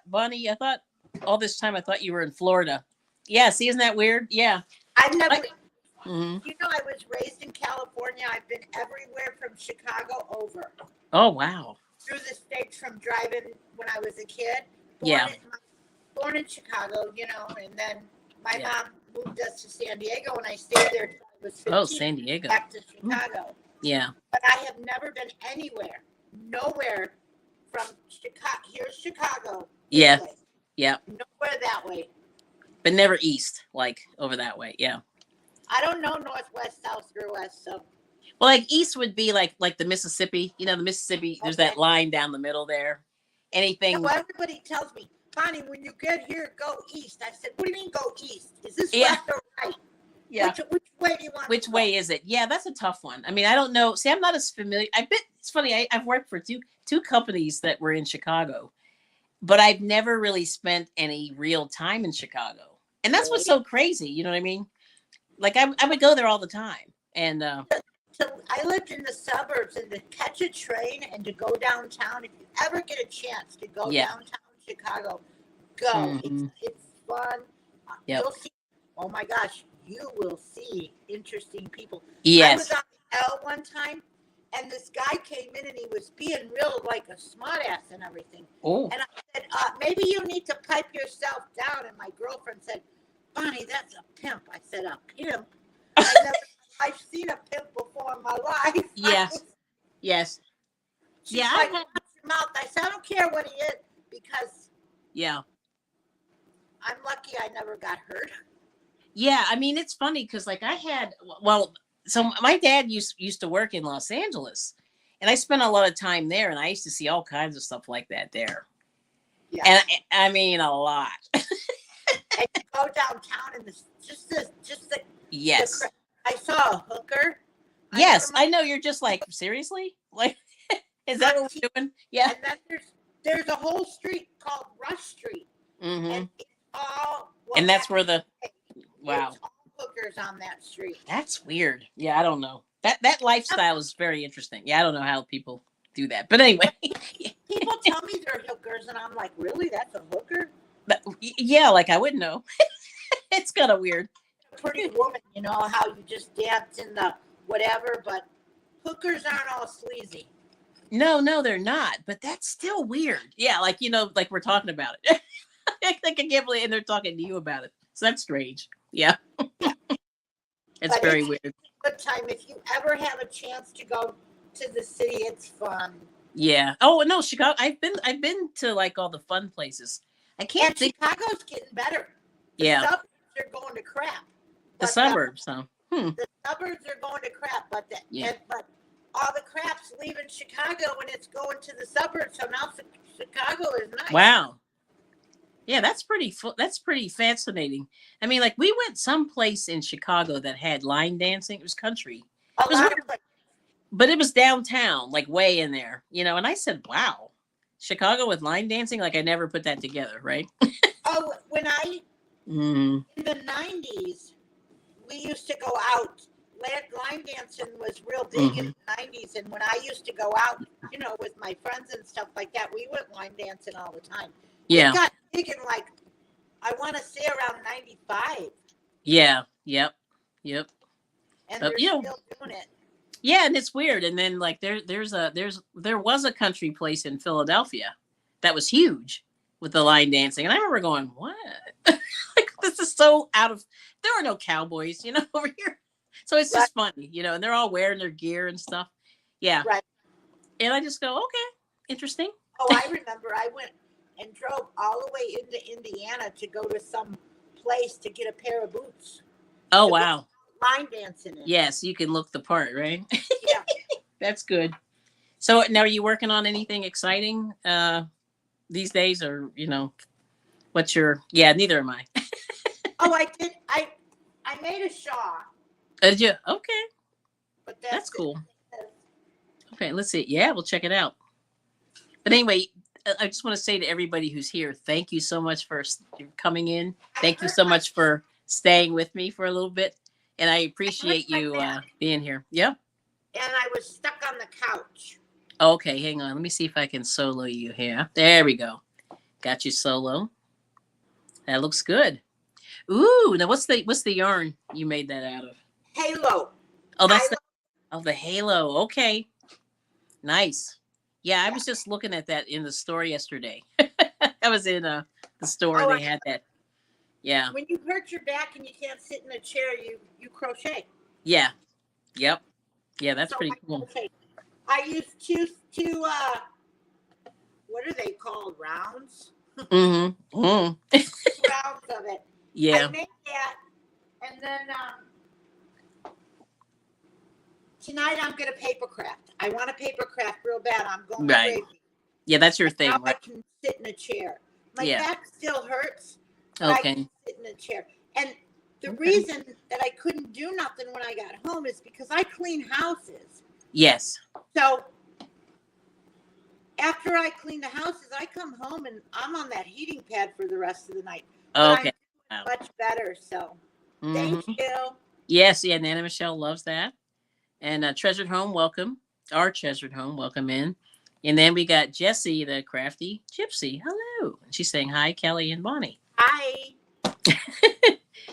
all this time I thought you were in Florida. Yeah. See, isn't that weird? Yeah. I've never. Mm-hmm. You know, I was raised in California. I've been everywhere from Chicago over. Oh, wow. Through the states from driving when I was a kid. Born in Chicago, you know, and then my mom moved us to San Diego, and I stayed there till I was 15. Oh, San Diego. Back to Chicago. Yeah. But I have never been nowhere from Chicago. Here's Chicago. Yeah. Yeah. Nowhere that way. But never east, like over that way. Yeah. I don't know northwest, south, or west. So. Well, like east would be like the Mississippi. You know, the Mississippi. There's that line down the middle there. Anything. No, everybody tells me, Bonnie, when you get here, go east. I said, what do you mean go east? Is this west or right? Yeah. Which way do you want? Which way is it? Yeah, that's a tough one. I mean, I don't know. See, I'm not as familiar. It's funny. I've worked for two companies that were in Chicago, but I've never really spent any real time in Chicago. And that's what's so crazy. You know what I mean? Like I would go there all the time. And so I lived in the suburbs, and to catch a train and to go downtown, if you ever get a chance to go downtown Chicago, go. Mm-hmm. It's fun. Yep. You'll see. Oh my gosh, you will see interesting people. Yes. I was on the L one time, and this guy came in, and he was being real like a smartass and everything. Oh. And I said, maybe you need to pipe yourself down. And my girlfriend said, Bonnie, that's a pimp. I said, a pimp? I've seen a pimp before in my life. Yes. Yes. She's like, watch your mouth. I said, I don't care what he is, because I'm lucky I never got hurt. Yeah, I mean, it's funny because like so my dad used to work in Los Angeles, and I spent a lot of time there, and I used to see all kinds of stuff like that there. Yeah. And I mean, a lot. And you go downtown, and just the yes. I saw a hooker. Yes, I know. You're just like, seriously? Like, is that what we're doing? Yeah. And then there's a whole street called Rush Street. Mm-hmm. And it's all. And that's where wow. All hookers on that street. That's weird. Yeah, I don't know. That lifestyle is very interesting. Yeah, I don't know how people do that. But anyway. People tell me they're hookers, and I'm like, really? That's a hooker? But, yeah, like I wouldn't know. It's kind of weird. Pretty woman, you know how you just dance in the whatever, but hookers aren't all sleazy. No, they're not. But that's still weird. Yeah, like like we're talking about it. I can't believe, and they're talking to you about it. So that's strange. Yeah, it's very weird. Good time if you ever have a chance to go to the city. It's fun. Yeah. Oh no, Chicago. I've been to like all the fun places. I can't think. Chicago's getting better. The suburbs are going to crap. The suburbs, huh? The suburbs are going to crap, but all the crap's leaving Chicago and it's going to the suburbs. So now Chicago is nice. Wow. Yeah, that's pretty fascinating. I mean, like we went someplace in Chicago that had line dancing. It was country. But it was downtown, like way in there, and I said, wow, Chicago with line dancing? Like I never put that together, right? Oh, when in the 90s, we used to go out. Line dancing was real big in the 90s. And when I used to go out, with my friends and stuff like that, we went line dancing all the time. Yeah. It got big in I want to say around 95. Yeah. Yep. And they're still doing it. Yeah, and it's weird. And then like there was a country place in Philadelphia that was huge with the line dancing. And I remember going, what? Like this is so there are no cowboys, over here. So it's just funny, and they're all wearing their gear and stuff. Yeah. Right. And I just go, okay, interesting. Oh, I remember I went and drove all the way into Indiana to go to some place to get a pair of boots. Oh, wow. Line dancing. Yes, you can look the part, right? Yeah. That's good. So now are you working on anything exciting these days or, neither am I. Oh, I did. I made a shawl. Did you? Okay. But that's cool. Okay, let's see. Yeah, we'll check it out. But anyway, I just want to say to everybody who's here, thank you so much for coming in. Thank you so much for staying with me for a little bit. And I appreciate you being here. Yep. And I was stuck on the couch. Okay, hang on. Let me see if I can solo you here. There we go. Got you solo. That looks good. Ooh, now what's the yarn you made that out of? Halo. Oh, that's the halo. Okay. Nice. Yeah, I was just looking at that in the store yesterday. I was in the store. They had that. Yeah. When you hurt your back and you can't sit in a chair, you crochet. Yeah. Yep. Yeah, that's pretty cool. I used two what are they called? Rounds? Mm-hmm. Mm. 2 rounds of it. Yeah. I made that, and then tonight I'm gonna paper craft. I want to paper craft real bad. I'm going Right. crazy. Yeah, that's your thing, Now I right? can sit in a chair. My Yeah. back still hurts, but I Okay. can sit in a chair. And the Okay. reason that I couldn't do nothing when I got home is because I clean houses. Yes. So after I clean the houses, I come home and I'm on that heating pad for the rest of the night. But Okay. I'm Wow. much better. So Mhm. thank you. Yes. Yeah. Nana Michelle loves that. And Treasured Home, welcome. Our Treasured Home, welcome in. And then we got Jessie, the crafty gypsy. Hello. And she's saying hi, Kelly and Bonnie. Hi.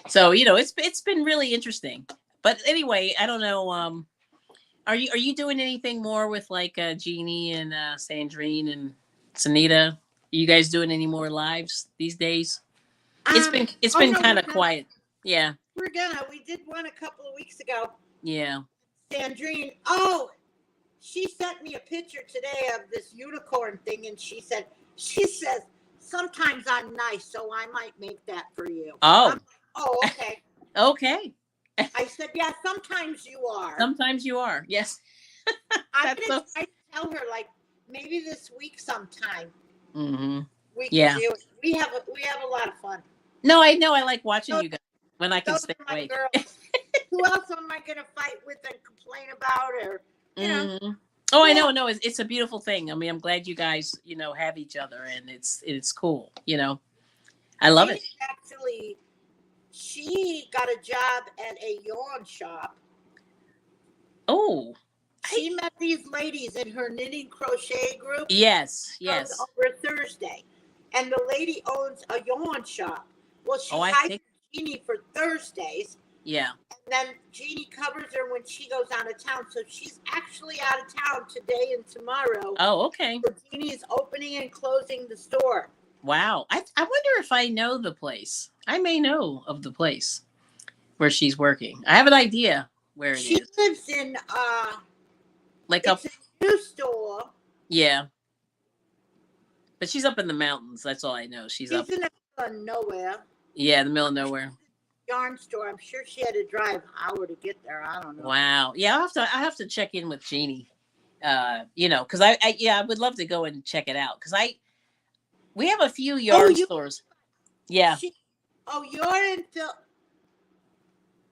So it's been really interesting. But anyway, I don't know. Are you doing anything more with like Jeannie and Sandrine and Sanita? Are you guys doing any more lives these days? It's been no, kind of quiet. Yeah. We did one a couple of weeks ago. Yeah. Sandrine, she sent me a picture today of this unicorn thing, and she says, sometimes I'm nice, so I might make that for you. Oh. I'm like, oh, okay. Okay. I said, yeah, sometimes you are. Sometimes you are. Yes. I'm That's gonna try to tell her, like, maybe this week sometime Mm-hmm. we can Yeah. do it. We have a lot of fun. No, I know. I like watching Those- you guys when I can Those stay are my awake. girls. Who else am I gonna fight with and complain about, or you know? Mhm. Oh, I Yeah. know. No, it's a beautiful thing. I mean, I'm glad you guys, have each other, and it's cool. I love it. Actually, she got a job at a yarn shop. Oh, She met these ladies in her knitting crochet group. yes, It was yes. over Thursday, and the lady owns a yarn shop. Well, she Oh, I hired think. Jeannie for Thursdays, Yeah. and then Jeannie covers her when she goes out of town. So she's actually out of town today and tomorrow. Oh, okay. So Jeannie's opening and closing the store. Wow. I wonder if I know the place. I may know of the place where she's working. I have an idea where it She is. lives in Like up. it's a new store. Yeah. But she's up in the mountains. That's all I know. She's up. She's in the middle of nowhere. Yeah, in the middle of nowhere. Yarn store. I'm sure she had to drive an hour to get there. I don't know. Wow. Yeah, I have to check in with Jeannie. Because I would love to go and check it out. Because we have a few yarn stores. Yeah. You're in Philly.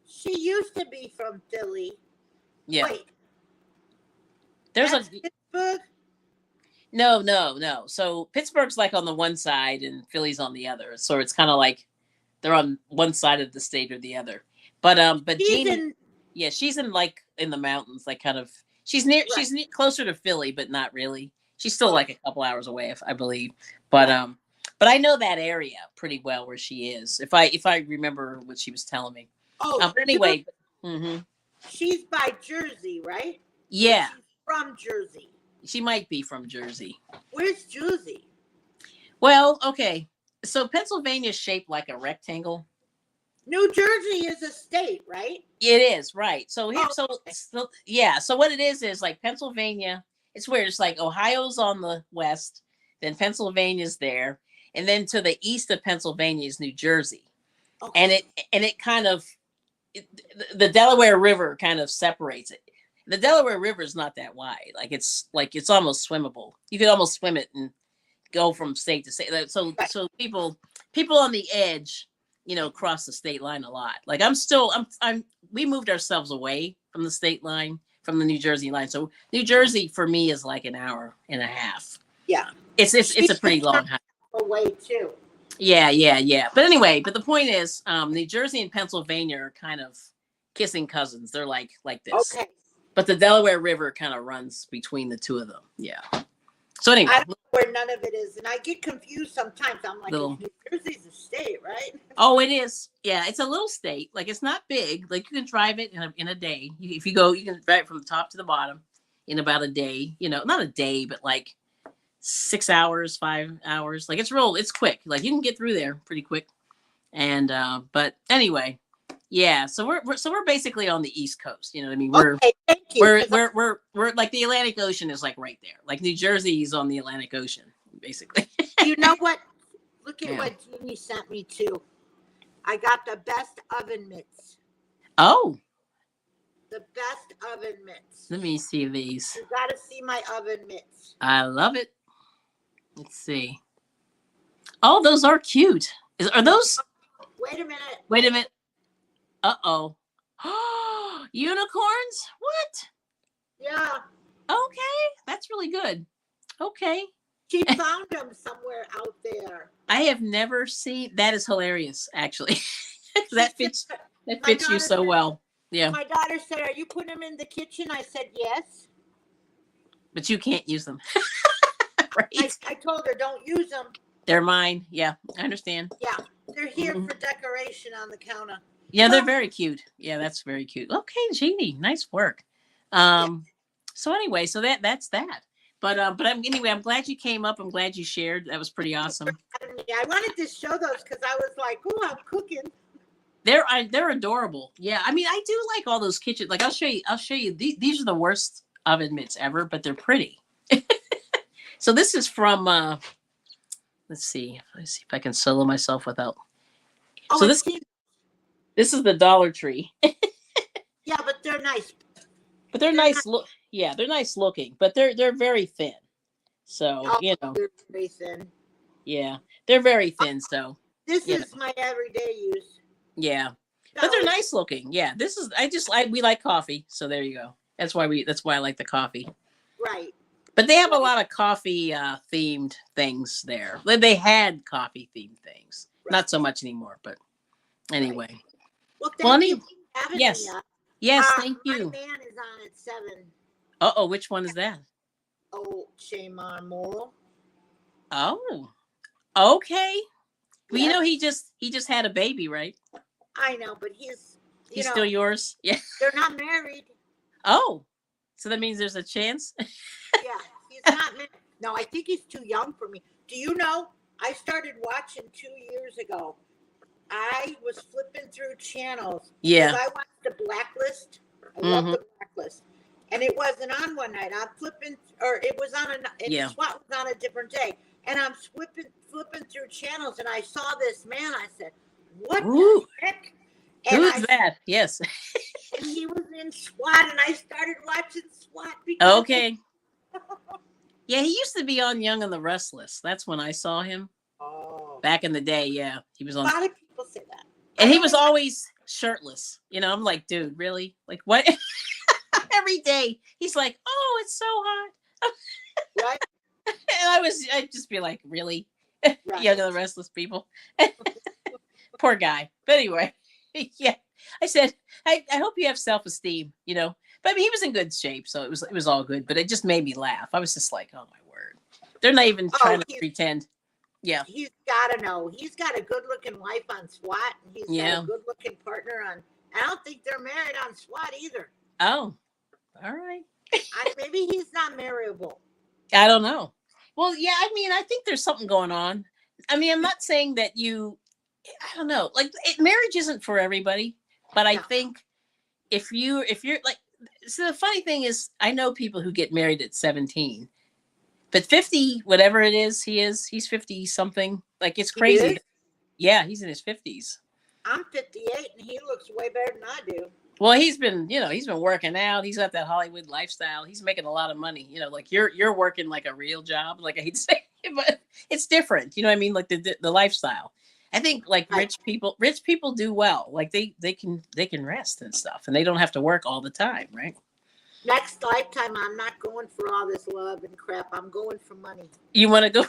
She used to be from Philly. Yeah. Wait. There's That's Pittsburgh? No. So Pittsburgh's like on the one side and Philly's on the other. So it's kind of like they're on one side of the state or the other. But Jeannie, she's in the mountains, like kind of she's closer to Philly, but not really. She's still like a couple hours away, I believe. But I know that area pretty well where she is. If I remember what she was telling me. But anyway. She's by Jersey, right? Yeah. She's from Jersey. She might be from Jersey. Where's Jersey? Well, okay. So Pennsylvania's shaped like a rectangle. New Jersey is a state, right? It is, right. So here, so what it is like Pennsylvania. It's weird. It's like Ohio's on the west, then Pennsylvania's there, and then to the east of Pennsylvania is New Jersey, and it kind of the Delaware River kind of separates it. The Delaware River is not that wide. It's almost swimmable. You could almost swim it and go from state to state. So people on the edge, cross the state line a lot. Like we moved ourselves away from the state line, from the New Jersey line. So New Jersey for me is like an hour and a half. Yeah. It's a pretty long hike. Away too. Yeah. But anyway, the point is, New Jersey and Pennsylvania are kind of kissing cousins. They're like this. Okay. But the Delaware River kind of runs between the two of them. Yeah. So anyway. I don't know where none of it is. And I get confused sometimes. I'm like, New Jersey's a state, right? Oh, it is. Yeah, it's a little state. Like, it's not big. Like, you can drive it in a day. If you go, you can drive it from the top to the bottom in about a day. Not a day, but like 6 hours, 5 hours. Like, it's quick. Like, you can get through there pretty quick. And but anyway, yeah. So we're basically on the East Coast. You know what I mean? We're like the Atlantic Ocean is like right there. Like New Jersey is on the Atlantic Ocean, basically. You know what? Look at Yeah. what Jeannie sent me too. I got the best oven mitts. Oh, The best oven mitts. let me see these. You gotta see my oven mitts. I love it. Let's see. Oh, those are cute. Are those? Wait a minute. Wait a minute. Uh-oh. Unicorns? What? Yeah. Okay. That's really good. Okay. She found them somewhere out there. I have never seen that. Is hilarious, actually. That fits My you daughter so said- well. Yeah. My daughter said, "Are you putting them in the kitchen?" I said, "Yes." But you can't use them. Right. I told her, "Don't use them." They're mine. Yeah, I understand. Yeah, they're here Mhm. for decoration on the counter. Yeah, they're very cute. Yeah, that's very cute. Okay, Jeannie, nice work. So anyway, so that's that. But I'm glad you came up. I'm glad you shared. That was pretty awesome. I wanted to show those because I was like, "Oh, I'm cooking." They're adorable. Yeah, I mean, I do like all those kitchen. Like, I'll show you. These are the worst oven mitts ever, but they're pretty. So this is from. Let's see if I can solo myself without. Oh, So and this see- this is the Dollar Tree, yeah, but they're nice. but they're nice. Look, yeah, they're nice looking, but they're very thin. So Oh, you know, they're very thin. yeah, they're very thin. So This You is my everyday use. yeah, but they're So, nice looking. Yeah, this is. We like coffee, so there you go. That's why I like the coffee. right. But they have a lot of coffee themed things there. They had coffee themed things, not so much anymore. But anyway, Well, thank Bonnie, you for having yes. me. Yes, thank My you. man is on at 7. Oh, which one is that? Oh, Shamar Moral. Oh, okay. Well, you Yes, know, he just had a baby, right? I know, but he's Still yours. Yeah. they're not married. Oh, so that means there's a chance. Yeah, he's not married. No, I think he's too young for me. Do you know? I started watching 2 years ago. I was flipping through channels. Yeah. 'Cause I watched the Blacklist. I Mhm. love the Blacklist. And it wasn't on one night. I'm flipping, or it was on Yeah. SWAT was on a different day. And I'm flipping through channels, and I saw this man. I said, "What Ooh. the heck?" And Who's that? Yes. and he was in SWAT, and I started watching SWAT because Okay. Yeah, he used to be on Young and the Restless. That's when I saw him Oh, back in the day. Yeah, he was a on, lot of people say that. and he was always shirtless. You know, I'm like, dude, really? Like, what? Every day he's like, oh, it's so hot. Right? And I'd just be like, really? Right. Young and the Restless people. Poor guy. But anyway, yeah. I said, I hope you have self-esteem, you know. But I mean, he was in good shape, so it was all good. But it just made me laugh. I was just like, oh my word. They're not even trying to pretend. Yeah. He's got to know. He's got a good-looking wife on SWAT, and he's Yeah. got a good-looking partner on. I don't think they're married on SWAT either. Oh, all right. Maybe he's not marriable. I don't know. Well, yeah, I mean, I think there's something going on. I mean, I'm not saying that I don't know, like marriage isn't for everybody, but I No. think if you're like, so the funny thing is, I know people who get married at 17, but 50, whatever it is, he's 50 something. Like, it's crazy. is? Yeah, he's in his 50s. I'm 58, and he looks way better than I do. Well, he's been working out. He's got that Hollywood lifestyle. He's making a lot of money. You know, like you're working like a real job. Like, I hate to say it, but it's different. You know what I mean? Like the lifestyle. I think like Right. rich people do well. Like they can rest and stuff, and they don't have to work all the time, right? Next lifetime, I'm not going for all this love and crap. I'm going for money. You want to go?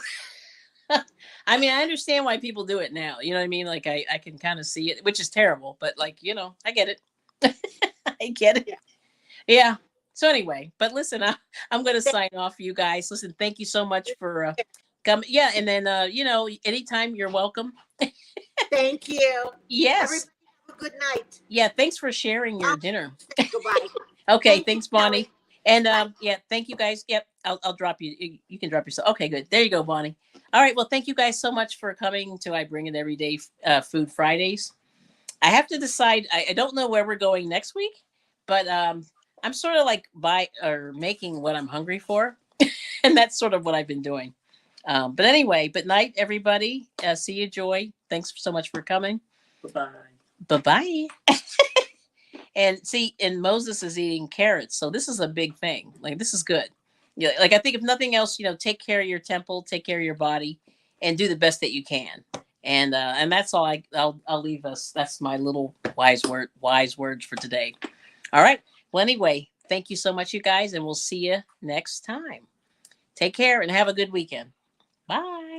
I mean, I understand why people do it now. You know what I mean? Like I can kind of see it, which is terrible, but like, you know, I get it. I get it. Yeah. Yeah. So anyway, but listen, I'm going to sign off, you guys. Listen, thank you so much for coming. Yeah, and then you know, anytime you're welcome. Thank you. Yes. Everybody have a good night. Yeah. Thanks for sharing your dinner. Goodbye. Okay. Thank you, Thanks, Bonnie. Kelly. And yeah, thank you guys. Yep, I'll drop you. You can drop yourself. Okay, good. There you go, Bonnie. All right. Well, thank you guys so much for coming to I Bring It Everyday Food Fridays. I have to decide. I don't know where we're going next week, but I'm sort of like making what I'm hungry for, and that's sort of what I've been doing. But anyway, but night, everybody. See you, Joy. Thanks so much for coming. Bye-bye. Bye-bye. And see, and Moses is eating carrots. So this is a big thing. Like, this is good. Yeah, like I think if nothing else, take care of your temple, take care of your body, and do the best that you can. And that's all I'll leave us. That's my little wise words for today. All right. Well, anyway, thank you so much, you guys, and we'll see you next time. Take care and have a good weekend. Bye.